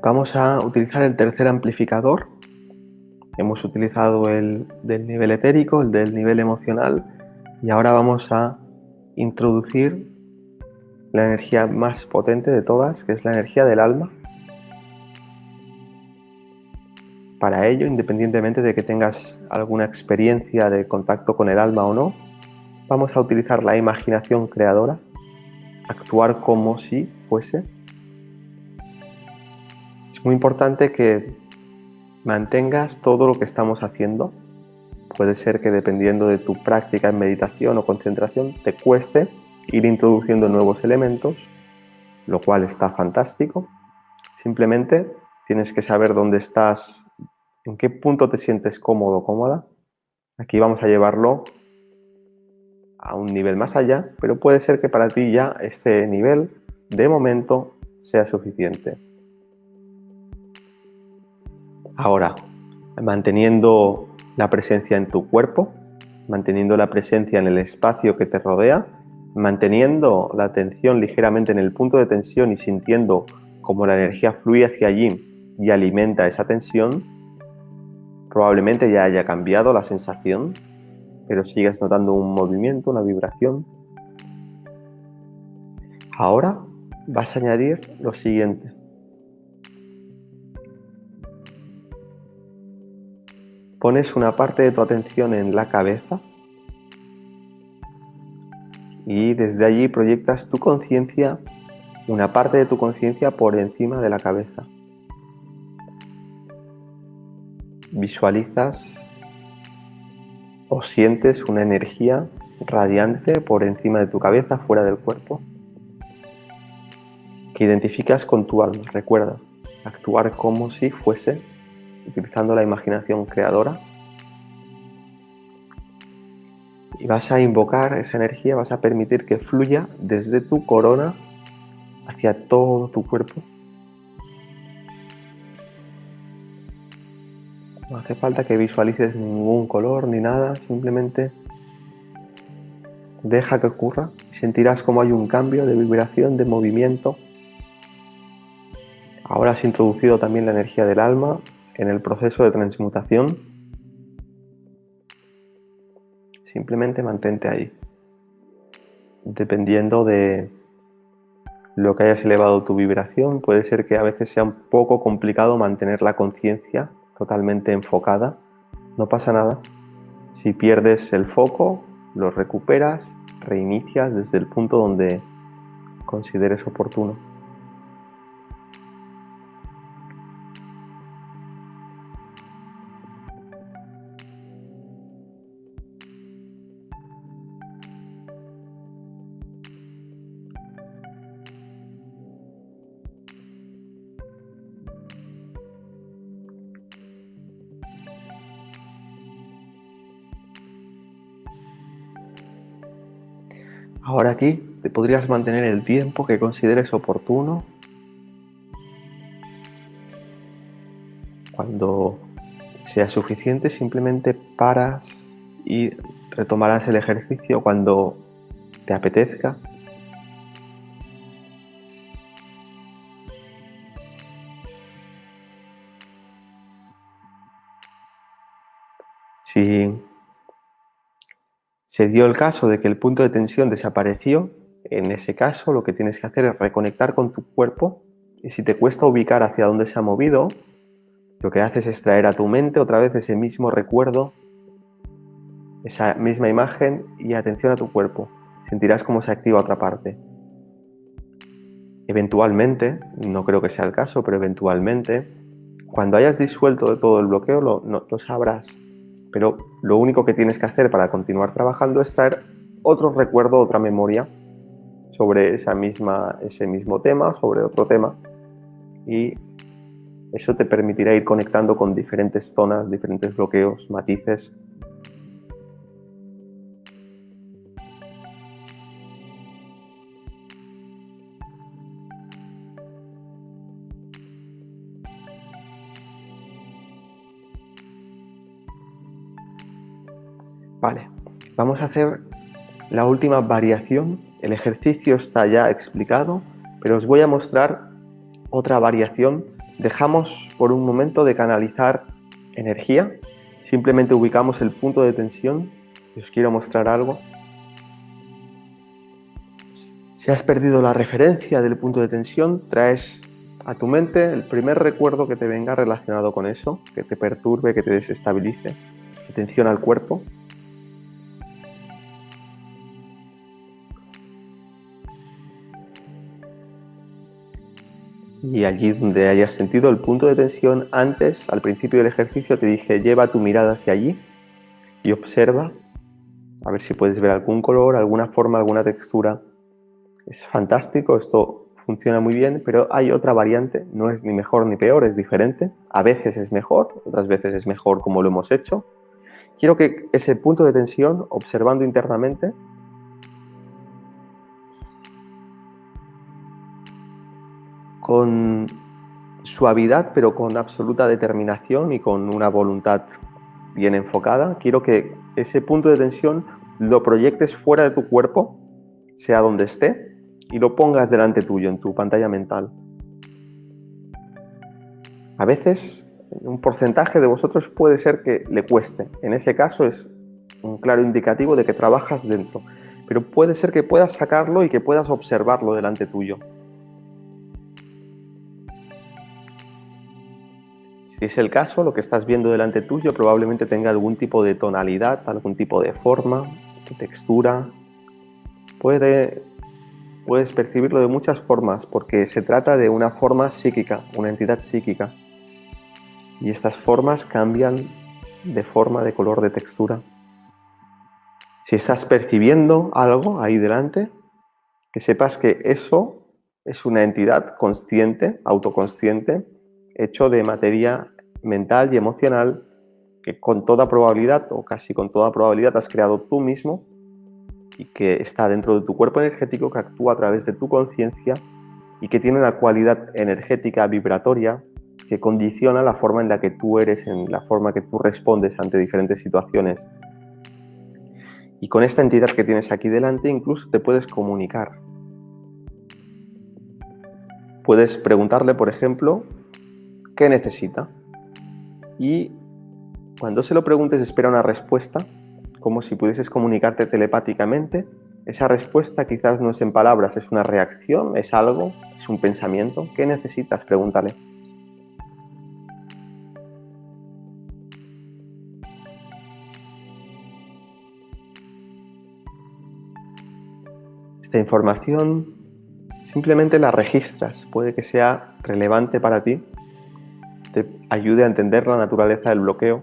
Vamos a utilizar el tercer amplificador. Hemos utilizado el del nivel etérico, el del nivel emocional, y ahora vamos a introducir la energía más potente de todas, que es la energía del alma. Para ello, independientemente de que tengas alguna experiencia de contacto con el alma o no, vamos a utilizar la imaginación creadora, actuar como si fuese. Es muy importante que mantengas todo lo que estamos haciendo. Puede ser que dependiendo de tu práctica en meditación o concentración te cueste ir introduciendo nuevos elementos, lo cual está fantástico. Simplemente tienes que saber dónde estás, en qué punto te sientes cómodo o cómoda. Aquí vamos a llevarlo a un nivel más allá, pero puede ser que para ti ya este nivel de momento sea suficiente. Ahora, manteniendo la presencia en tu cuerpo, manteniendo la presencia en el espacio que te rodea, manteniendo la atención ligeramente en el punto de tensión y sintiendo cómo la energía fluye hacia allí y alimenta esa tensión, probablemente ya haya cambiado la sensación, pero sigues notando un movimiento, una vibración. Ahora vas a añadir lo siguiente. Pones una parte de tu atención en la cabeza y desde allí proyectas tu conciencia, una parte de tu conciencia por encima de la cabeza. Visualizas o sientes una energía radiante por encima de tu cabeza, fuera del cuerpo, que identificas con tu alma. Recuerda, actuar como si fuese, utilizando la imaginación creadora. Y vas a invocar esa energía, vas a permitir que fluya desde tu corona hacia todo tu cuerpo. No hace falta que visualices ningún color ni nada, simplemente deja que ocurra y sentirás como hay un cambio de vibración, de movimiento. Ahora has introducido también la energía del alma en el proceso de transmutación. Simplemente mantente ahí. Dependiendo de lo que hayas elevado tu vibración, puede ser que a veces sea un poco complicado mantener la conciencia totalmente enfocada. No pasa nada. Si pierdes el foco, lo recuperas, reinicias desde el punto donde consideres oportuno. Ahora aquí te podrías mantener el tiempo que consideres oportuno. Cuando sea suficiente, simplemente paras y retomarás el ejercicio cuando te apetezca. Si se dio el caso de que el punto de tensión desapareció, en ese caso lo que tienes que hacer es reconectar con tu cuerpo, y si te cuesta ubicar hacia dónde se ha movido, lo que haces es traer a tu mente otra vez ese mismo recuerdo, esa misma imagen, y atención a tu cuerpo. Sentirás cómo se activa otra parte. Eventualmente, no creo que sea el caso, pero eventualmente, cuando hayas disuelto de todo el bloqueo, lo sabrás. Pero lo único que tienes que hacer para continuar trabajando es traer otro recuerdo, otra memoria sobre ese mismo tema, sobre otro tema, y eso te permitirá ir conectando con diferentes zonas, diferentes bloqueos, matices. Vale, vamos a hacer la última variación. El ejercicio está ya explicado, pero os voy a mostrar otra variación. Dejamos por un momento de canalizar energía, simplemente ubicamos el punto de tensión y os quiero mostrar algo. Si has perdido la referencia del punto de tensión, traes a tu mente el primer recuerdo que te venga relacionado con eso, que te perturbe, que te desestabilice. Atención al cuerpo. Y allí donde hayas sentido el punto de tensión, antes, al principio del ejercicio, te dije, lleva tu mirada hacia allí y observa, a ver si puedes ver algún color, alguna forma, alguna textura. Es fantástico, esto funciona muy bien, pero hay otra variante, no es ni mejor ni peor, es diferente. A veces es mejor, otras veces es mejor como lo hemos hecho. Quiero que ese punto de tensión, observando internamente, con suavidad, pero con absoluta determinación y con una voluntad bien enfocada, quiero que ese punto de tensión lo proyectes fuera de tu cuerpo, sea donde esté, y lo pongas delante tuyo, en tu pantalla mental. A veces, un porcentaje de vosotros puede ser que le cueste. En ese caso es un claro indicativo de que trabajas dentro. Pero puede ser que puedas sacarlo y que puedas observarlo delante tuyo. Si es el caso, lo que estás viendo delante tuyo probablemente tenga algún tipo de tonalidad, algún tipo de forma, de textura. Puedes percibirlo de muchas formas porque se trata de una forma psíquica, una entidad psíquica. Y estas formas cambian de forma, de color, de textura. Si estás percibiendo algo ahí delante, que sepas que eso es una entidad consciente, autoconsciente, hecho de materia mental y emocional que con toda probabilidad, o casi con toda probabilidad, has creado tú mismo y que está dentro de tu cuerpo energético, que actúa a través de tu conciencia y que tiene una cualidad energética vibratoria que condiciona la forma en la que tú eres, en la forma que tú respondes ante diferentes situaciones. Y con esta entidad que tienes aquí delante incluso te puedes comunicar. Puedes preguntarle, por ejemplo, ¿qué necesita? Y cuando se lo preguntes, espera una respuesta, como si pudieses comunicarte telepáticamente. Esa respuesta quizás no es en palabras, es una reacción, es algo, es un pensamiento. ¿Qué necesitas? Pregúntale. Esta información simplemente la registras, puede que sea relevante para ti, te ayude a entender la naturaleza del bloqueo.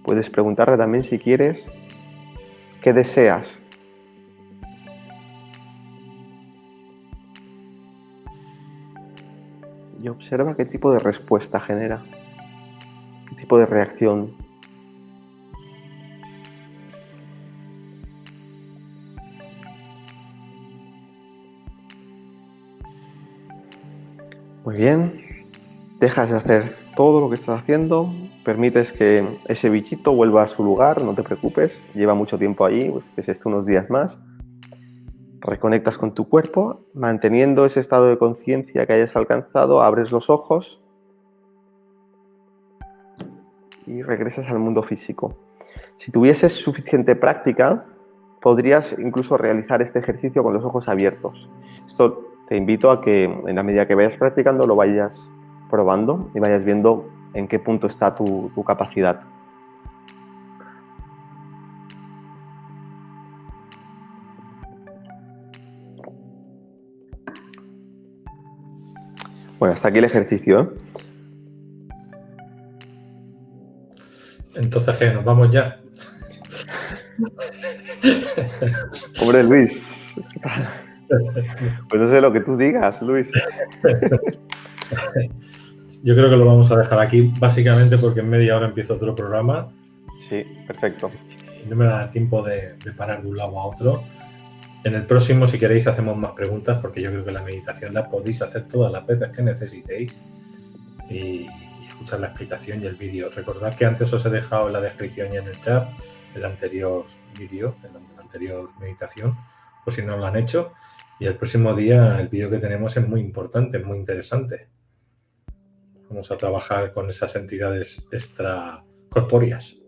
Puedes preguntarle también, si quieres, ¿qué deseas? Y observa qué tipo de respuesta genera, qué tipo de reacción. Muy bien. Dejas de hacer todo lo que estás haciendo, permites que ese bichito vuelva a su lugar, no te preocupes, lleva mucho tiempo ahí, pues que se esté unos días más. Reconectas con tu cuerpo, manteniendo ese estado de conciencia que hayas alcanzado, abres los ojos y regresas al mundo físico. Si tuvieses suficiente práctica, podrías incluso realizar este ejercicio con los ojos abiertos. Esto te invito a que en la medida que vayas practicando lo vayas probando y vayas viendo en qué punto está tu capacidad. Bueno, hasta aquí el ejercicio, ¿eh? Entonces, ¿qué? ¿Nos vamos ya? Hombre, Luis. Pues no sé lo que tú digas, Luis. Yo creo que lo vamos a dejar aquí, básicamente porque en media hora empieza otro programa. Sí, perfecto. Y no me da tiempo de parar de un lado a otro. En el próximo, si queréis, hacemos más preguntas, porque yo creo que la meditación la podéis hacer todas las veces que necesitéis y escuchar la explicación y el vídeo. Recordad que antes os he dejado en la descripción y en el chat el anterior vídeo, la anterior meditación, por si no lo han hecho. Y el próximo día el vídeo que tenemos es muy importante, muy interesante. Vamos a trabajar con esas entidades extracorpóreas.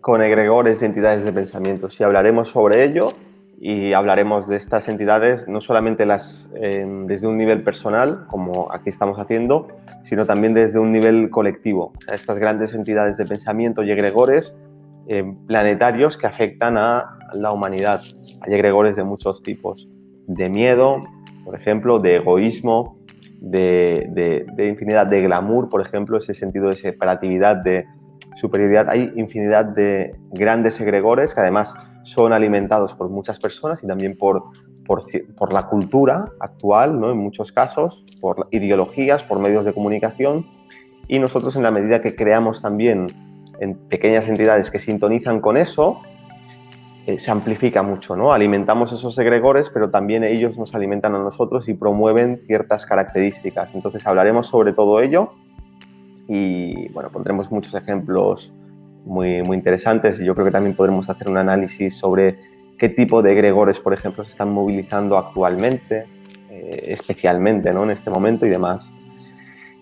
Con egregores y entidades de pensamiento. Sí, hablaremos sobre ello y hablaremos de estas entidades no solamente desde un nivel personal, como aquí estamos haciendo, sino también desde un nivel colectivo. O sea, estas grandes entidades de pensamiento y egregores planetarios que afectan a la humanidad. Hay egregores de muchos tipos, de miedo, por ejemplo, de egoísmo, de infinidad de glamour, por ejemplo, ese sentido de separatividad, de superioridad. Hay infinidad de grandes egregores que además son alimentados por muchas personas y también por la cultura actual, ¿no? En muchos casos, por ideologías, por medios de comunicación, y nosotros en la medida que creamos también en pequeñas entidades que sintonizan con eso, se amplifica mucho, ¿no? Alimentamos esos egregores, pero también ellos nos alimentan a nosotros y promueven ciertas características. Entonces hablaremos sobre todo ello y, bueno, pondremos muchos ejemplos muy, muy interesantes y yo creo que también podremos hacer un análisis sobre qué tipo de egregores, por ejemplo, se están movilizando actualmente, especialmente, ¿no? En este momento y demás.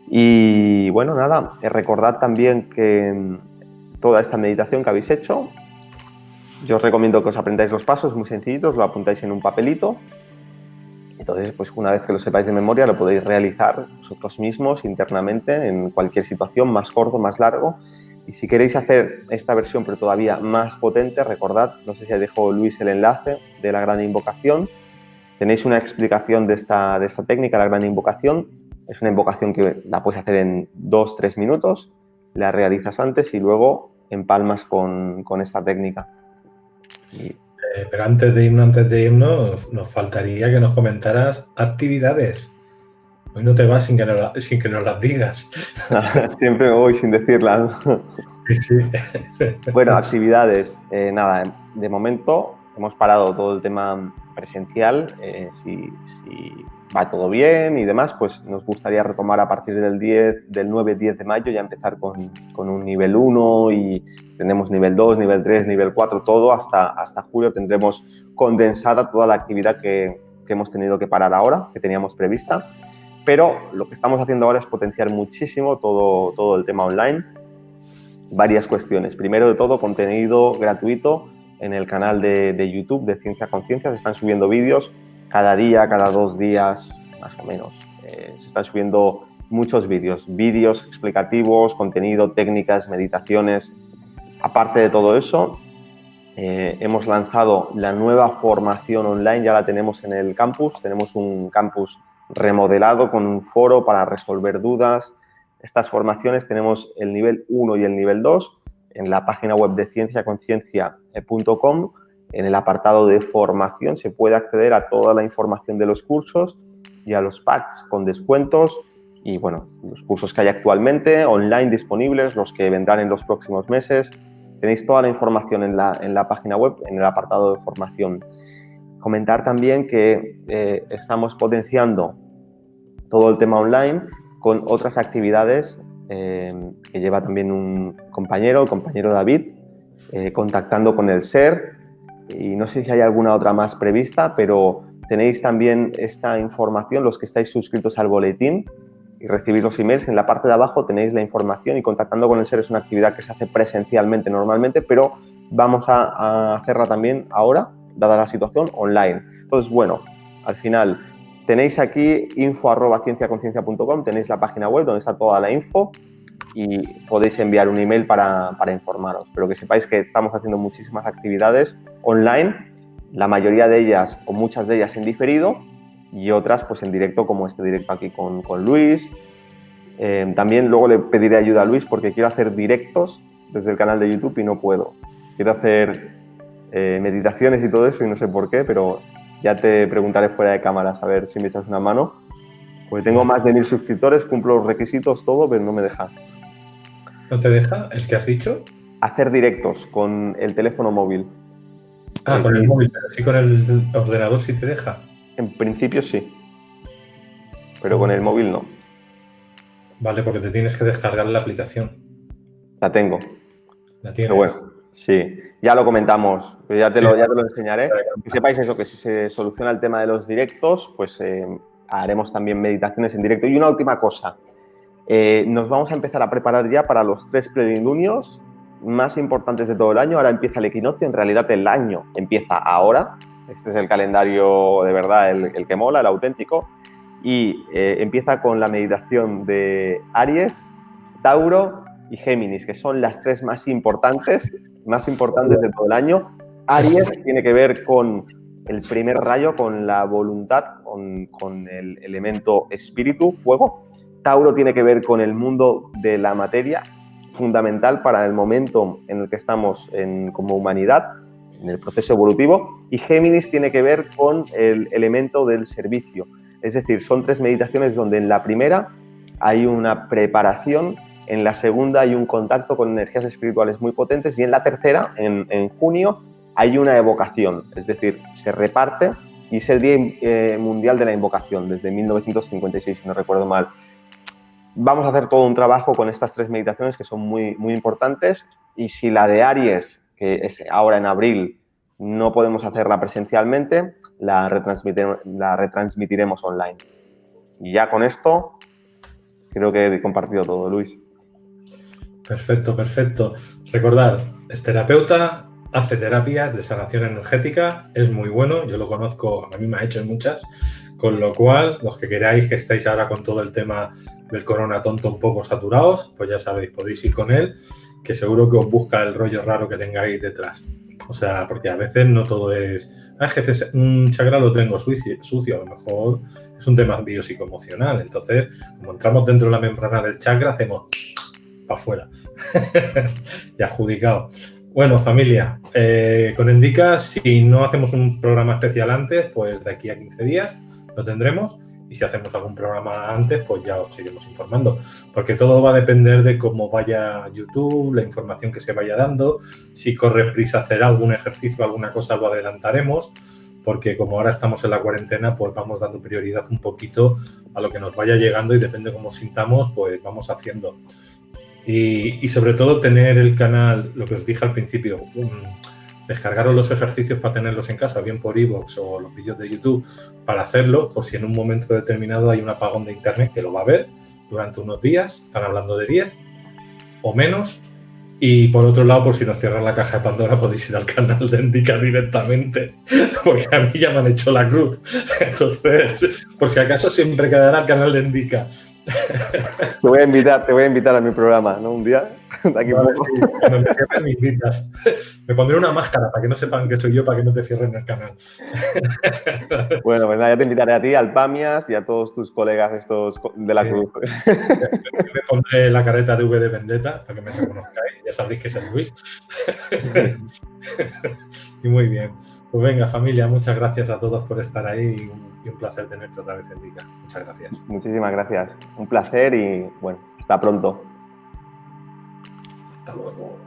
Y, bueno, nada, recordad también que toda esta meditación que habéis hecho, yo os recomiendo que os aprendáis los pasos muy sencillitos, lo apuntáis en un papelito. Entonces, pues una vez que lo sepáis de memoria, lo podéis realizar vosotros mismos internamente en cualquier situación, más corto, más largo. Y si queréis hacer esta versión, pero todavía más potente, recordad, no sé si dejó Luis el enlace de la gran invocación. Tenéis una explicación de esta técnica, la gran invocación. Es una invocación que la puedes hacer en 2-3 minutos, la realizas antes y luego empalmas con esta técnica. Pero antes de irnos, nos faltaría que nos comentaras actividades. Hoy no te vas sin que nos las digas. Siempre me voy sin decirlas. Sí. Bueno, actividades. Nada, de momento hemos parado todo el tema presencial. Si va todo bien y demás, pues nos gustaría retomar a partir del 9-10 de mayo, ya empezar con un nivel 1 y tenemos nivel 2, nivel 3, nivel 4, todo hasta julio tendremos condensada toda la actividad que hemos tenido que parar ahora, que teníamos prevista. Pero lo que estamos haciendo ahora es potenciar muchísimo todo el tema online. Varias cuestiones. Primero de todo, contenido gratuito en el canal de YouTube de Ciencia Conciencia. Se están subiendo vídeos cada día, cada 2 días, más o menos. Se están subiendo muchos vídeos explicativos, contenido, técnicas, meditaciones. Aparte de todo eso, hemos lanzado la nueva formación online, ya la tenemos en el campus. Tenemos un campus remodelado con un foro para resolver dudas. Estas formaciones tenemos el nivel 1 y el nivel 2 en la página web de cienciaconciencia.com. En el apartado de formación se puede acceder a toda la información de los cursos y a los packs con descuentos y, bueno, los cursos que hay actualmente online disponibles, los que vendrán en los próximos meses. Tenéis toda la información en la página web, en el apartado de formación. Comentar también que estamos potenciando todo el tema online con otras actividades que lleva también un compañero, el compañero David, contactando con el SER, y no sé si hay alguna otra más prevista, pero tenéis también esta información, los que estáis suscritos al boletín y recibís los emails, en la parte de abajo tenéis la información, y contactando con el SER es una actividad que se hace presencialmente normalmente, pero vamos a hacerla también ahora, dada la situación, online. Entonces, bueno, al final tenéis aquí info@cienciaconciencia.com, tenéis la página web donde está toda la info y podéis enviar un email para informaros. Pero que sepáis que estamos haciendo muchísimas actividades online, la mayoría de ellas o muchas de ellas en diferido y otras pues en directo, como este directo aquí con Luis. También luego le pediré ayuda a Luis porque quiero hacer directos desde el canal de YouTube y no puedo. Quiero hacer meditaciones y todo eso y no sé por qué, pero ya te preguntaré fuera de cámaras a ver si me echas una mano. Porque tengo más de 1000 suscriptores, cumplo los requisitos, todo, pero no me deja. ¿No te deja el que has dicho? Hacer directos con el teléfono móvil. Con el móvil, pero sí con el ordenador sí te deja. En principio sí, pero con el móvil no. Vale, porque te tienes que descargar la aplicación. La tengo. ¿La tienes? Pero bueno, sí, ya lo comentamos, ya te lo enseñaré. Que sepáis eso, que si se soluciona el tema de los directos, pues haremos también meditaciones en directo. Y una última cosa, nos vamos a empezar a preparar ya para los 3 plenilunios más importantes de todo el año. Ahora empieza el equinoccio, en realidad el año empieza ahora. Este es el calendario de verdad, el que mola, el auténtico. Y empieza con la meditación de Aries, Tauro y Géminis, que son las 3 más importantes de todo el año. Aries tiene que ver con el primer rayo, con la voluntad, con el elemento espíritu, fuego. Tauro tiene que ver con el mundo de la materia, fundamental para el momento en el que estamos como humanidad, en el proceso evolutivo. Y Géminis tiene que ver con el elemento del servicio. Es decir, son 3 meditaciones donde en la primera hay una preparación, en la segunda hay un contacto con energías espirituales muy potentes y en la tercera, en junio, hay una evocación. Es decir, se reparte y es el Día Mundial de la Invocación, desde 1956, si no recuerdo mal. Vamos a hacer todo un trabajo con estas 3 meditaciones que son muy, muy importantes, y si la de Aries, que es ahora en abril, no podemos hacerla presencialmente, la retransmitiremos online. Y ya con esto creo que he compartido todo, Luis. Perfecto, perfecto. Recordad, es terapeuta, hace terapias de sanación energética, es muy bueno, yo lo conozco, a mí me ha hecho muchas, con lo cual, los que queráis, que estáis ahora con todo el tema del corona tonto un poco saturados, pues ya sabéis, podéis ir con él, que seguro que os busca el rollo raro que tengáis detrás. O sea, porque a veces no todo es, jefe, un chakra lo tengo sucio, a lo mejor es un tema biopsicoemocional. Entonces, como entramos dentro de la membrana del chakra, hacemos para afuera. Y adjudicado. Bueno, familia, con Endica, si no hacemos un programa especial antes, pues de aquí a 15 días lo tendremos. Y si hacemos algún programa antes, pues ya os seguiremos informando. Porque todo va a depender de cómo vaya YouTube, la información que se vaya dando. Si corre prisa hacer algún ejercicio, alguna cosa, lo adelantaremos. Porque como ahora estamos en la cuarentena, pues vamos dando prioridad un poquito a lo que nos vaya llegando y depende cómo sintamos, pues vamos haciendo. Y sobre todo tener el canal, lo que os dije al principio, descargaros los ejercicios para tenerlos en casa, bien por iVoox o los vídeos de YouTube, para hacerlo, por si en un momento determinado hay un apagón de internet, que lo va a haber durante unos días, están hablando de 10 o menos. Y por otro lado, por si nos cierran la caja de Pandora, podéis ir al canal de Endica directamente, porque a mí ya me han hecho la cruz. Entonces, por si acaso, siempre quedará el canal de Endica. Te voy a invitar a mi programa, ¿no? Un día. De aquí vale, sí, cuando me cierren, me invitas. Me pondré una máscara para que no sepan que soy yo, para que no te cierren el canal. Bueno, pues nada, ya te invitaré a ti, al Pamias y a todos tus colegas estos de la cruz. Me pondré la careta de V de Vendetta para que me reconozcáis. Ya sabréis que es el Luis. Y muy bien. Pues venga, familia, muchas gracias a todos por estar ahí y un placer tenerte otra vez en Endica. Muchas gracias. Muchísimas gracias. Un placer y, bueno, hasta pronto. Hasta luego.